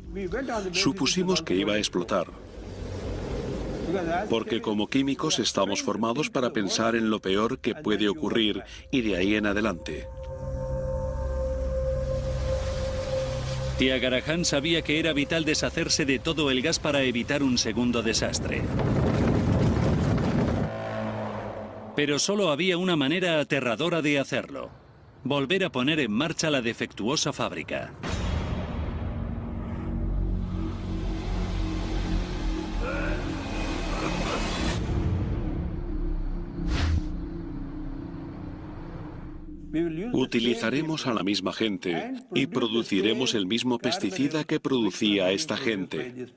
Supusimos que iba a explotar, porque como químicos estamos formados para pensar en lo peor que puede ocurrir y de ahí en adelante. Thiagarajan sabía que era vital deshacerse de todo el gas para evitar un segundo desastre. Pero solo había una manera aterradora de hacerlo: volver a poner en marcha la defectuosa fábrica. Utilizaremos a la misma gente y produciremos el mismo pesticida que producía esta gente.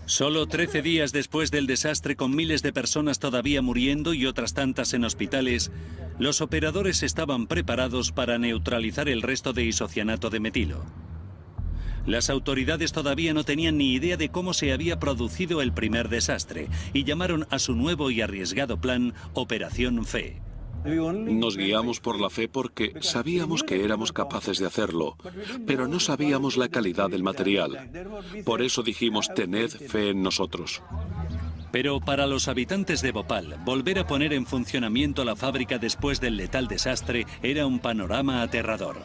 Solo 13 días después del desastre, con miles de personas todavía muriendo y otras tantas en hospitales, los operadores estaban preparados para neutralizar el resto de isocianato de metilo. Las autoridades todavía no tenían ni idea de cómo se había producido el primer desastre y llamaron a su nuevo y arriesgado plan Operación Fe. Nos guiamos por la fe porque sabíamos que éramos capaces de hacerlo, pero no sabíamos la calidad del material. Por eso dijimos, tened fe en nosotros. Pero para los habitantes de Bhopal, volver a poner en funcionamiento la fábrica después del letal desastre era un panorama aterrador.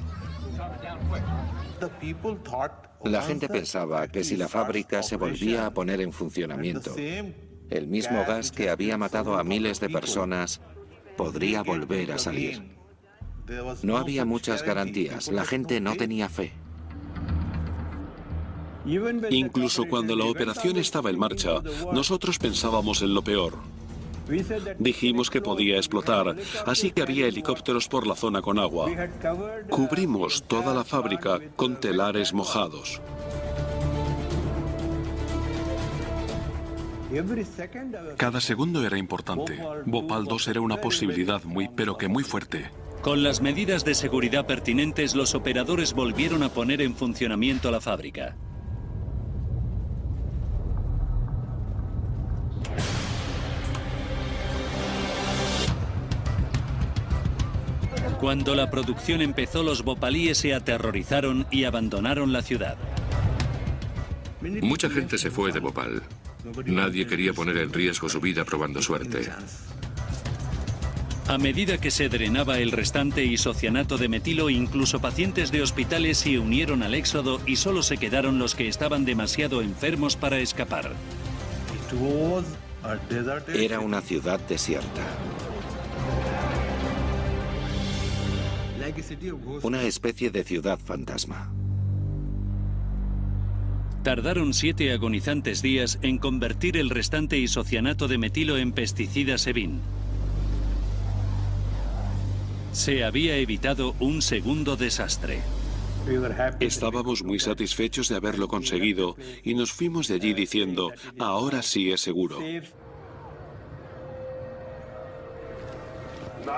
La gente pensaba que si la fábrica se volvía a poner en funcionamiento, el mismo gas que había matado a miles de personas podría volver a salir. No había muchas garantías, la gente no tenía fe. Incluso cuando la operación estaba en marcha, nosotros pensábamos en lo peor. Dijimos que podía explotar, así que había helicópteros por la zona con agua. Cubrimos toda la fábrica con telares mojados. Cada segundo era importante. Bhopal 2 era una posibilidad pero que muy fuerte. Con las medidas de seguridad pertinentes, los operadores volvieron a poner en funcionamiento la fábrica. Cuando la producción empezó, los bhopalíes se aterrorizaron y abandonaron la ciudad. Mucha gente se fue de Bhopal. Nadie quería poner en riesgo su vida probando suerte. A medida que se drenaba el restante isocianato de metilo, incluso pacientes de hospitales se unieron al éxodo y solo se quedaron los que estaban demasiado enfermos para escapar. Era una ciudad desierta. Una especie de ciudad fantasma. Tardaron 7 agonizantes días en convertir el restante isocianato de metilo en pesticida Sevin. Se había evitado un segundo desastre. Estábamos muy satisfechos de haberlo conseguido y nos fuimos de allí diciendo, ahora sí es seguro.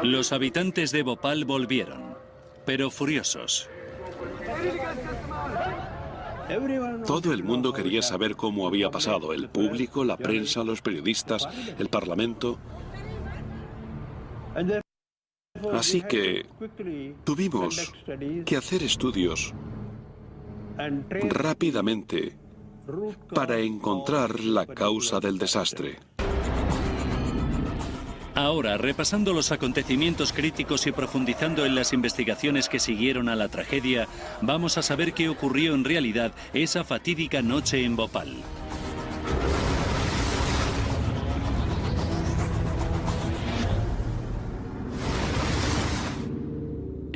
Los habitantes de Bhopal volvieron, pero furiosos. Todo el mundo quería saber cómo había pasado, el público, la prensa, los periodistas, el parlamento. Así que tuvimos que hacer estudios rápidamente para encontrar la causa del desastre. Ahora, repasando los acontecimientos críticos y profundizando en las investigaciones que siguieron a la tragedia, vamos a saber qué ocurrió en realidad esa fatídica noche en Bhopal.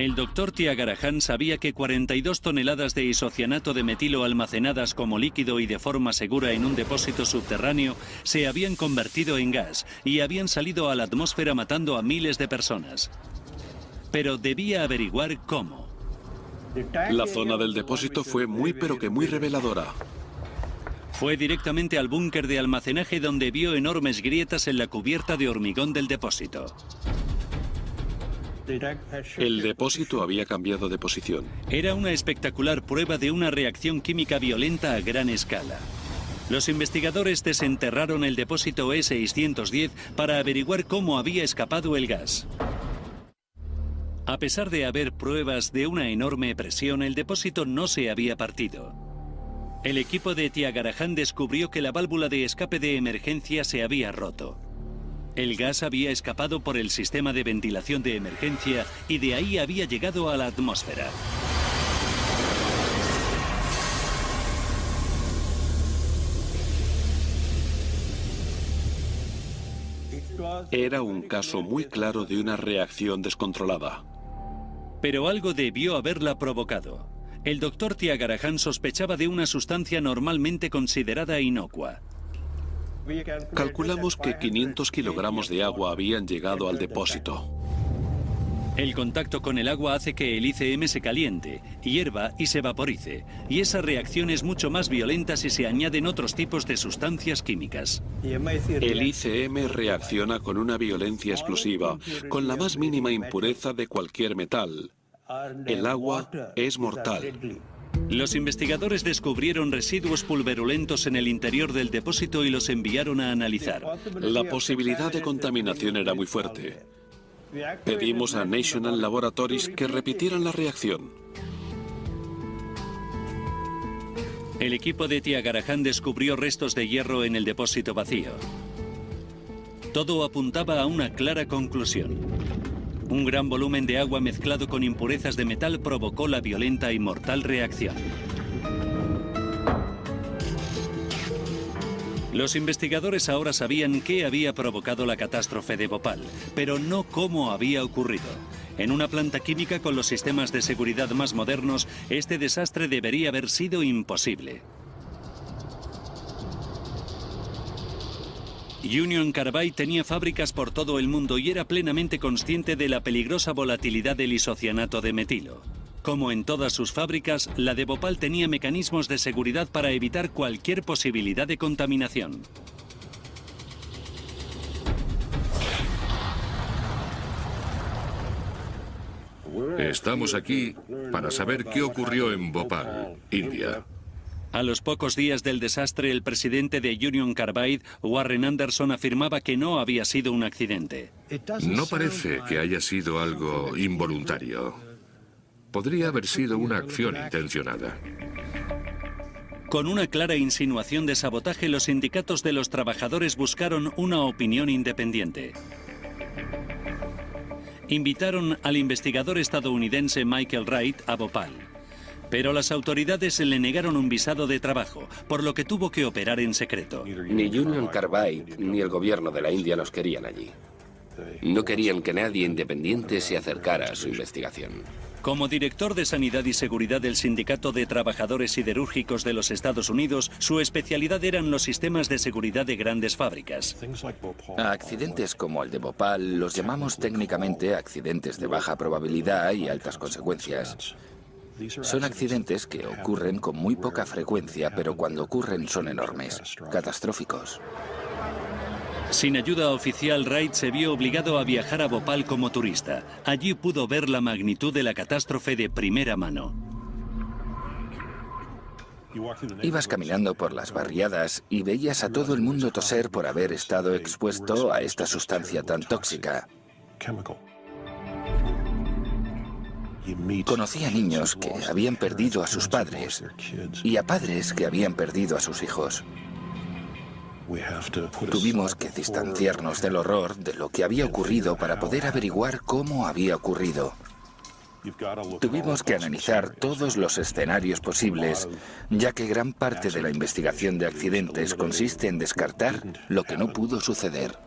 El doctor Thiagarajan sabía que 42 toneladas de isocianato de metilo almacenadas como líquido y de forma segura en un depósito subterráneo se habían convertido en gas y habían salido a la atmósfera matando a miles de personas. Pero debía averiguar cómo. La zona del depósito fue muy pero que muy reveladora. Fue directamente al búnker de almacenaje donde vio enormes grietas en la cubierta de hormigón del depósito. El depósito había cambiado de posición. Era una espectacular prueba de una reacción química violenta a gran escala. Los investigadores desenterraron el depósito E610 para averiguar cómo había escapado el gas. A pesar de haber pruebas de una enorme presión, el depósito no se había partido. El equipo de Thiagarajan descubrió que la válvula de escape de emergencia se había roto. El gas había escapado por el sistema de ventilación de emergencia y de ahí había llegado a la atmósfera. Era un caso muy claro de una reacción descontrolada. Pero algo debió haberla provocado. El doctor Thiagarajan sospechaba de una sustancia normalmente considerada inocua. Calculamos que 500 kilogramos de agua habían llegado al depósito. El contacto con el agua hace que el ICM se caliente, hierva y se vaporice, y esa reacción es mucho más violenta si se añaden otros tipos de sustancias químicas. El ICM reacciona con una violencia explosiva, con la más mínima impureza de cualquier metal. El agua es mortal. Los investigadores descubrieron residuos pulverulentos en el interior del depósito y los enviaron a analizar. La posibilidad de contaminación era muy fuerte. Pedimos a National Laboratories que repitieran la reacción. El equipo de Thiagarajan descubrió restos de hierro en el depósito vacío. Todo apuntaba a una clara conclusión. Un gran volumen de agua mezclado con impurezas de metal provocó la violenta y mortal reacción. Los investigadores ahora sabían qué había provocado la catástrofe de Bhopal, pero no cómo había ocurrido. En una planta química con los sistemas de seguridad más modernos, este desastre debería haber sido imposible. Union Carbide tenía fábricas por todo el mundo y era plenamente consciente de la peligrosa volatilidad del isocianato de metilo. Como en todas sus fábricas, la de Bhopal tenía mecanismos de seguridad para evitar cualquier posibilidad de contaminación. Estamos aquí para saber qué ocurrió en Bhopal, India. A los pocos días del desastre, el presidente de Union Carbide, Warren Anderson, afirmaba que no había sido un accidente. No parece que haya sido algo involuntario. Podría haber sido una acción intencionada. Con una clara insinuación de sabotaje, los sindicatos de los trabajadores buscaron una opinión independiente. Invitaron al investigador estadounidense Michael Wright a Bhopal. Pero las autoridades le negaron un visado de trabajo, por lo que tuvo que operar en secreto. Ni Union Carbide ni el gobierno de la India los querían allí. No querían que nadie independiente se acercara a su investigación. Como director de Sanidad y Seguridad del Sindicato de Trabajadores Siderúrgicos de los Estados Unidos, su especialidad eran los sistemas de seguridad de grandes fábricas. A accidentes como el de Bhopal los llamamos técnicamente accidentes de baja probabilidad y altas consecuencias. Son accidentes que ocurren con muy poca frecuencia, pero cuando ocurren son enormes, catastróficos. Sin ayuda oficial, Wright se vio obligado a viajar a Bhopal como turista. Allí pudo ver la magnitud de la catástrofe de primera mano. Ibas caminando por las barriadas y veías a todo el mundo toser por haber estado expuesto a esta sustancia tan tóxica. Conocí a niños que habían perdido a sus padres y a padres que habían perdido a sus hijos. Tuvimos que distanciarnos del horror de lo que había ocurrido para poder averiguar cómo había ocurrido. Tuvimos que analizar todos los escenarios posibles, ya que gran parte de la investigación de accidentes consiste en descartar lo que no pudo suceder.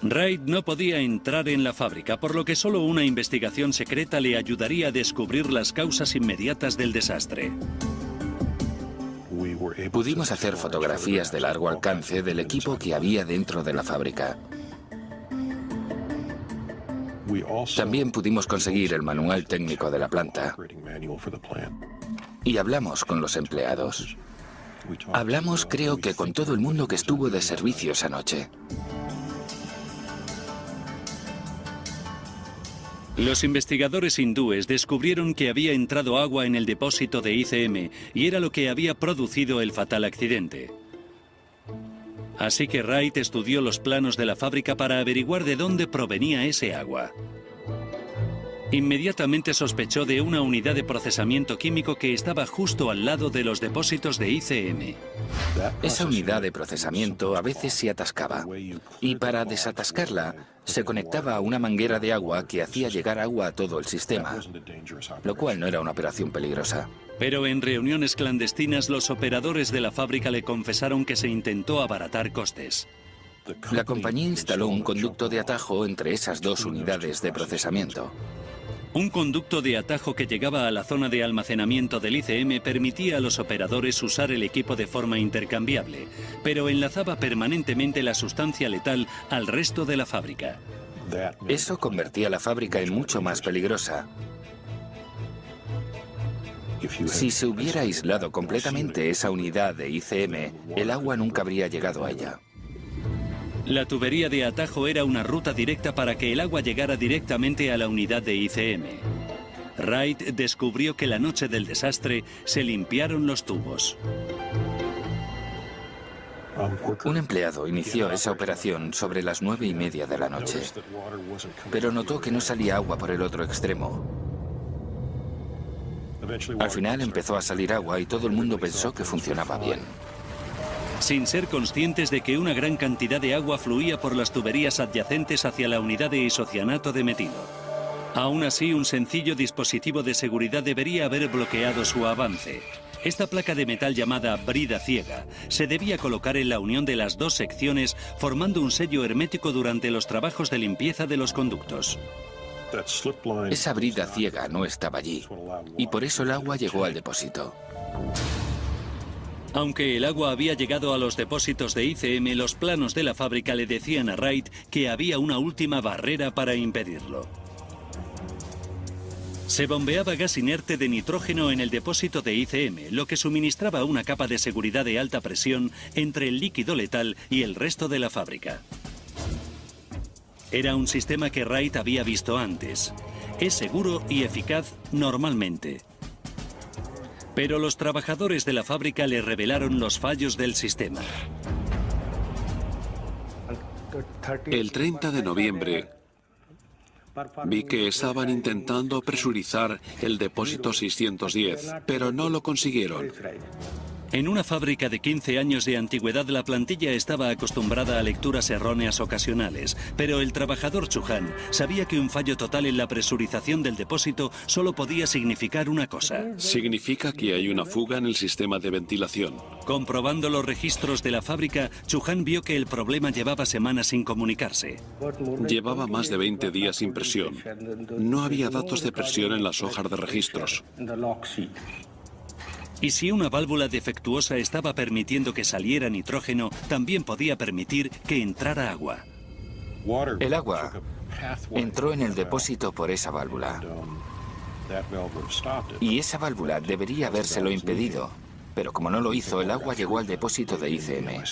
Wright no podía entrar en la fábrica, por lo que solo una investigación secreta le ayudaría a descubrir las causas inmediatas del desastre. Pudimos hacer fotografías de largo alcance del equipo que había dentro de la fábrica. También pudimos conseguir el manual técnico de la planta. Y hablamos con los empleados. Hablamos, creo que con todo el mundo que estuvo de servicio esa noche. Los investigadores hindúes descubrieron que había entrado agua en el depósito de ICM y era lo que había producido el fatal accidente. Así que Wright estudió los planos de la fábrica para averiguar de dónde provenía ese agua. Inmediatamente sospechó de una unidad de procesamiento químico que estaba justo al lado de los depósitos de ICM. Esa unidad de procesamiento a veces se atascaba, y para desatascarla se conectaba a una manguera de agua que hacía llegar agua a todo el sistema, lo cual no era una operación peligrosa. Pero en reuniones clandestinas los operadores de la fábrica le confesaron que se intentó abaratar costes. La compañía instaló un conducto de atajo entre esas dos unidades de procesamiento. Un conducto de atajo que llegaba a la zona de almacenamiento del ICM permitía a los operadores usar el equipo de forma intercambiable, pero enlazaba permanentemente la sustancia letal al resto de la fábrica. Eso convertía la fábrica en mucho más peligrosa. Si se hubiera aislado completamente esa unidad de ICM, el agua nunca habría llegado a ella. La tubería de atajo era una ruta directa para que el agua llegara directamente a la unidad de ICM. Wright descubrió que la noche del desastre se limpiaron los tubos. Un empleado inició esa operación sobre las 9:30 de la noche, pero notó que no salía agua por el otro extremo. Al final empezó a salir agua y todo el mundo pensó que funcionaba bien. Sin ser conscientes de que una gran cantidad de agua fluía por las tuberías adyacentes hacia la unidad de isocianato de metilo. Aún así, un sencillo dispositivo de seguridad debería haber bloqueado su avance. Esta placa de metal llamada brida ciega se debía colocar en la unión de las dos secciones, formando un sello hermético durante los trabajos de limpieza de los conductos. Esa brida ciega no estaba allí, y por eso el agua llegó al depósito. Aunque el agua había llegado a los depósitos de ICM, los planos de la fábrica le decían a Wright que había una última barrera para impedirlo. Se bombeaba gas inerte de nitrógeno en el depósito de ICM, lo que suministraba una capa de seguridad de alta presión entre el líquido letal y el resto de la fábrica. Era un sistema que Wright había visto antes. Es seguro y eficaz normalmente. Pero los trabajadores de la fábrica le revelaron los fallos del sistema. El 30 de noviembre vi que estaban intentando presurizar el depósito 610, pero no lo consiguieron. En una fábrica de 15 años de antigüedad, la plantilla estaba acostumbrada a lecturas erróneas ocasionales, pero el trabajador Chauhan sabía que un fallo total en la presurización del depósito solo podía significar una cosa. Significa que hay una fuga en el sistema de ventilación. Comprobando los registros de la fábrica, Chauhan vio que el problema llevaba semanas sin comunicarse. Llevaba más de 20 días sin presión. No había datos de presión en las hojas de registros. Y si una válvula defectuosa estaba permitiendo que saliera nitrógeno, también podía permitir que entrara agua. El agua entró en el depósito por esa válvula. Y esa válvula debería habérselo impedido, pero como no lo hizo, el agua llegó al depósito de ICM.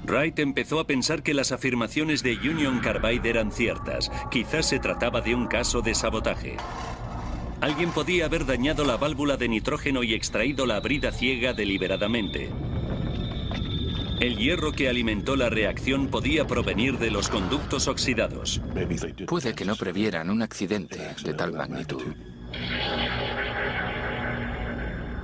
Wright empezó a pensar que las afirmaciones de Union Carbide eran ciertas. Quizás se trataba de un caso de sabotaje. Alguien podía haber dañado la válvula de nitrógeno y extraído la brida ciega deliberadamente. El hierro que alimentó la reacción podía provenir de los conductos oxidados. Puede que no previeran un accidente de tal magnitud.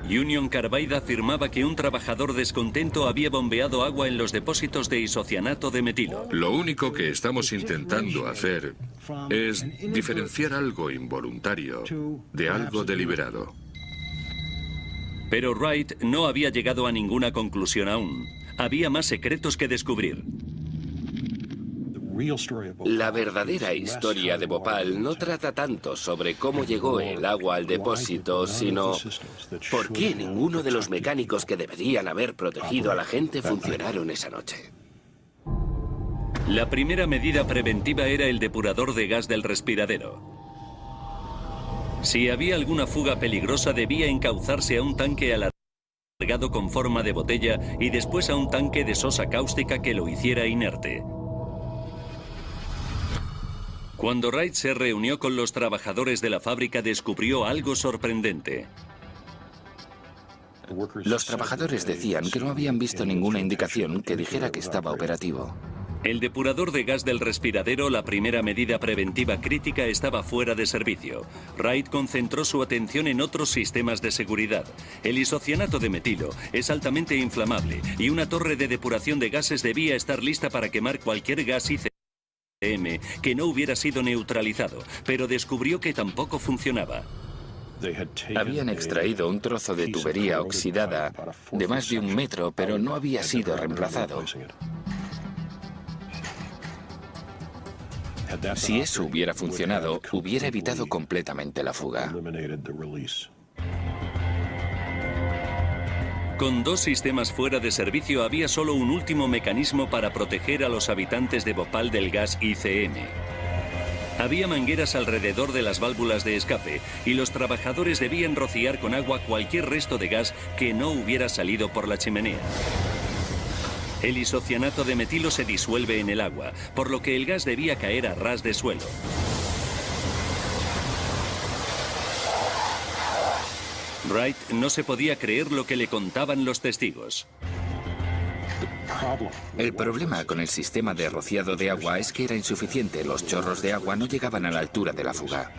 Union Carbide afirmaba que un trabajador descontento había bombeado agua en los depósitos de isocianato de metilo. Lo único que estamos intentando hacer es diferenciar algo involuntario de algo deliberado. Pero Wright no había llegado a ninguna conclusión aún. Había más secretos que descubrir. La verdadera historia de Bhopal no trata tanto sobre cómo llegó el agua al depósito, sino por qué ninguno de los mecánicos que deberían haber protegido a la gente funcionaron esa noche. La primera medida preventiva era el depurador de gas del respiradero. Si había alguna fuga peligrosa, debía encauzarse a un tanque alargado con forma de botella y después a un tanque de sosa cáustica que lo hiciera inerte. Cuando Wright se reunió con los trabajadores de la fábrica, descubrió algo sorprendente. Los trabajadores decían que no habían visto ninguna indicación que dijera que estaba operativo. El depurador de gas del respiradero, la primera medida preventiva crítica, estaba fuera de servicio. Wright concentró su atención en otros sistemas de seguridad. El isocianato de metilo es altamente inflamable y una torre de depuración de gases debía estar lista para quemar cualquier gas ICM que no hubiera sido neutralizado, pero descubrió que tampoco funcionaba. Habían extraído un trozo de tubería oxidada de más de 1 metro, pero no había sido reemplazado. Si eso hubiera funcionado, hubiera evitado completamente la fuga. Con 2 sistemas fuera de servicio había solo un último mecanismo para proteger a los habitantes de Bhopal del gas ICM. Había mangueras alrededor de las válvulas de escape y los trabajadores debían rociar con agua cualquier resto de gas que no hubiera salido por la chimenea. El isocianato de metilo se disuelve en el agua, por lo que el gas debía caer a ras de suelo. Wright no se podía creer lo que le contaban los testigos. El problema con el sistema de rociado de agua es que era insuficiente. Los chorros de agua no llegaban a la altura de la fuga.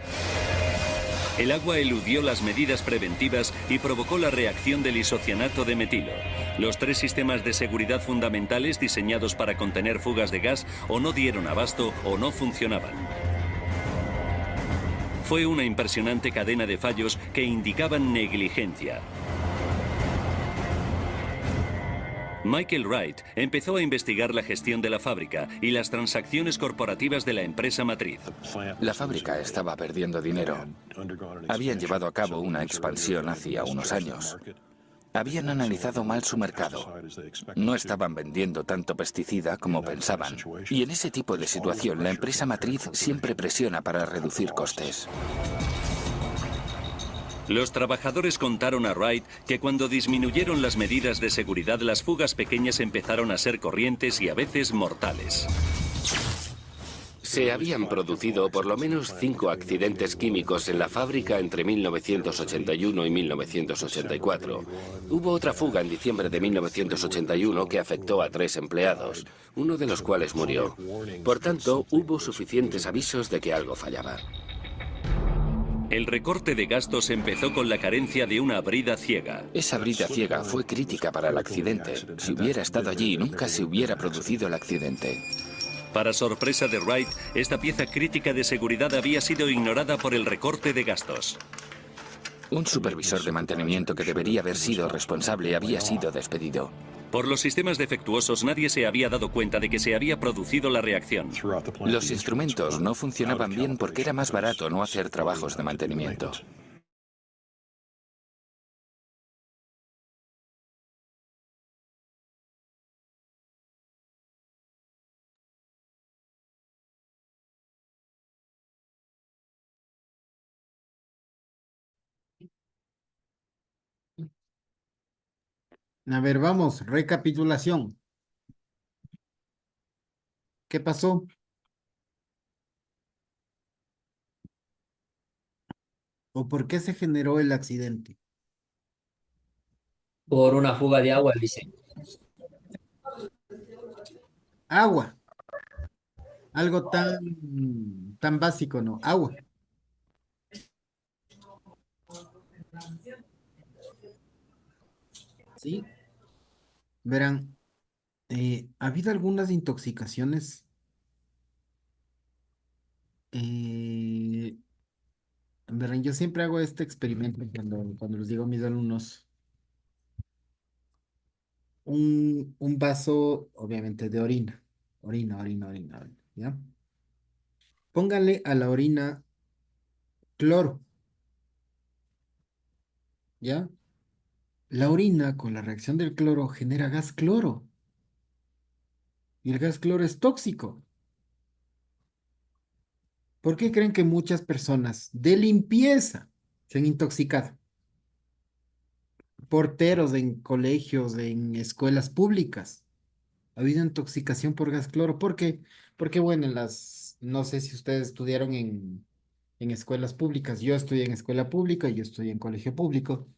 El agua eludió las medidas preventivas y provocó la reacción del isocianato de metilo. Los 3 sistemas de seguridad fundamentales diseñados para contener fugas de gas o no dieron abasto o no funcionaban. Fue una impresionante cadena de fallos que indicaban negligencia. Michael Wright empezó a investigar la gestión de la fábrica y las transacciones corporativas de la empresa matriz. La fábrica estaba perdiendo dinero. Habían llevado a cabo una expansión hacía unos años. Habían analizado mal su mercado. No estaban vendiendo tanto pesticida como pensaban. Y en ese tipo de situación, la empresa matriz siempre presiona para reducir costes. Los trabajadores contaron a Wright que cuando disminuyeron las medidas de seguridad, las fugas pequeñas empezaron a ser corrientes y a veces mortales. Se habían producido por lo menos 5 accidentes químicos en la fábrica entre 1981 y 1984. Hubo otra fuga en diciembre de 1981 que afectó a 3 empleados, uno de los cuales murió. Por tanto, hubo suficientes avisos de que algo fallaba. El recorte de gastos empezó con la carencia de una brida ciega. Esa brida ciega fue crítica para el accidente. Si hubiera estado allí, nunca se hubiera producido el accidente. Para sorpresa de Wright, esta pieza crítica de seguridad había sido ignorada por el recorte de gastos. Un supervisor de mantenimiento que debería haber sido responsable había sido despedido. Por los sistemas defectuosos, nadie se había dado cuenta de que se había producido la reacción. Los instrumentos no funcionaban bien porque era más barato no hacer trabajos de mantenimiento. A ver, vamos, recapitulación. ¿Qué pasó? ¿O por qué se generó el accidente? Por una fuga de agua, dice. Agua. Algo tan básico, ¿no? Agua. Sí, verán, ha habido algunas intoxicaciones. Verán, yo siempre hago este experimento cuando les digo a mis alumnos, un vaso, obviamente, de orina. Orina, ¿ya? Póngale a la orina cloro, ¿ya? La orina con la reacción del cloro genera gas cloro y el gas cloro es tóxico. ¿Por qué creen que muchas personas de limpieza se han intoxicado? Porteros en colegios, en escuelas públicas. Ha habido intoxicación por gas cloro. ¿Por qué? Porque, bueno, no sé si ustedes estudiaron en escuelas públicas. Yo estudié en escuela pública, yo estudié en colegio público.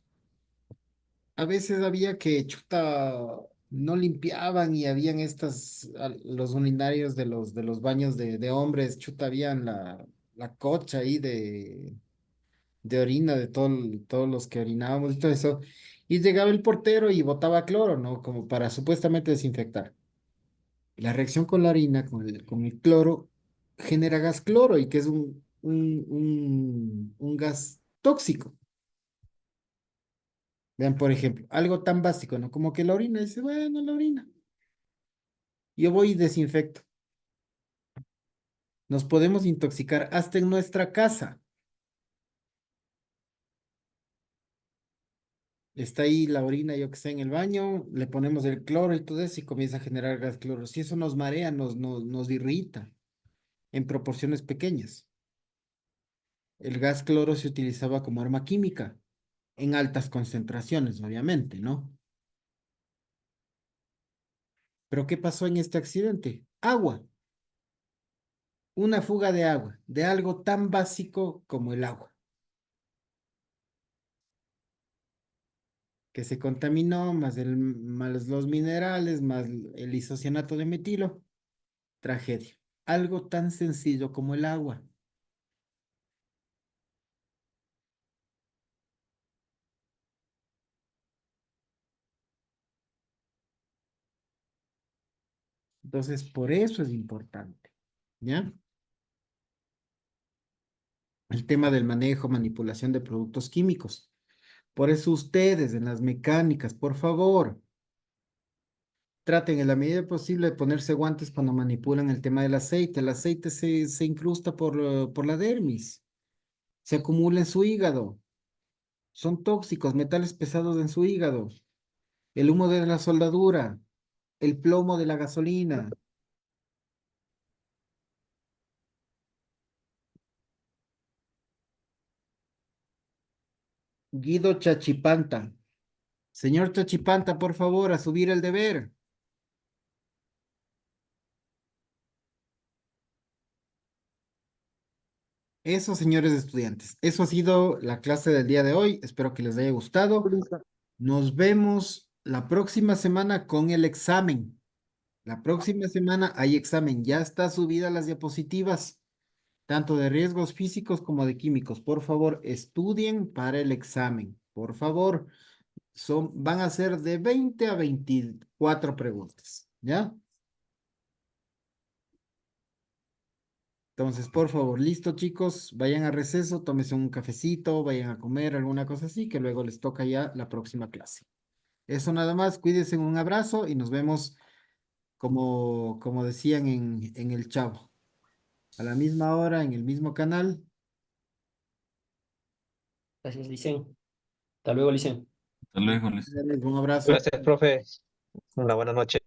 A veces había que, chuta, no limpiaban y habían los urinarios de los baños de hombres, chuta, habían la cocha ahí de orina de todos los que orinábamos y todo eso. Y llegaba el portero y botaba cloro, ¿no? Como para supuestamente desinfectar. La reacción con la harina, con el cloro, genera gas cloro y que es un gas tóxico. Vean, por ejemplo, algo tan básico, ¿no? Como que la orina, dice, bueno, la orina. Yo voy y desinfecto. Nos podemos intoxicar hasta en nuestra casa. Está ahí la orina, yo que sé, en el baño, le ponemos el cloro y todo eso y comienza a generar gas cloro. Si eso nos marea, nos irrita en proporciones pequeñas. El gas cloro se utilizaba como arma química, en altas concentraciones, obviamente, ¿no? Pero ¿qué pasó en este accidente? Agua, una fuga de agua, de algo tan básico como el agua, que se contaminó, más los minerales, más el isocianato de metilo, tragedia. Algo tan sencillo como el agua. Entonces, por eso es importante, ¿ya? El tema del manejo, manipulación de productos químicos. Por eso ustedes en las mecánicas, por favor, traten en la medida posible de ponerse guantes cuando manipulan el tema del aceite. El aceite se incrusta por la dermis, se acumula en su hígado. Son tóxicos, metales pesados en su hígado. El humo de la soldadura, el plomo de la gasolina. Guido Chachipanta. Señor Chachipanta, por favor, a subir el deber. Eso, señores estudiantes, eso ha sido la clase del día de hoy. Espero que les haya gustado. Nos vemos la próxima semana con el examen. La próxima semana hay examen. Ya está subida las diapositivas, tanto de riesgos físicos como de químicos. Por favor, estudien para el examen. Por favor, van a ser de 20 a 24 preguntas. ¿Ya? Entonces, por favor, listo, chicos, vayan a receso, tómense un cafecito, vayan a comer, alguna cosa así, que luego les toca ya la próxima clase. Eso nada más, cuídense, un abrazo y nos vemos como decían en el Chavo, a la misma hora, en el mismo canal. Gracias, Licen. Hasta luego, Licen. Hasta luego, Luis. Un abrazo. Gracias, profe. Una buena noche.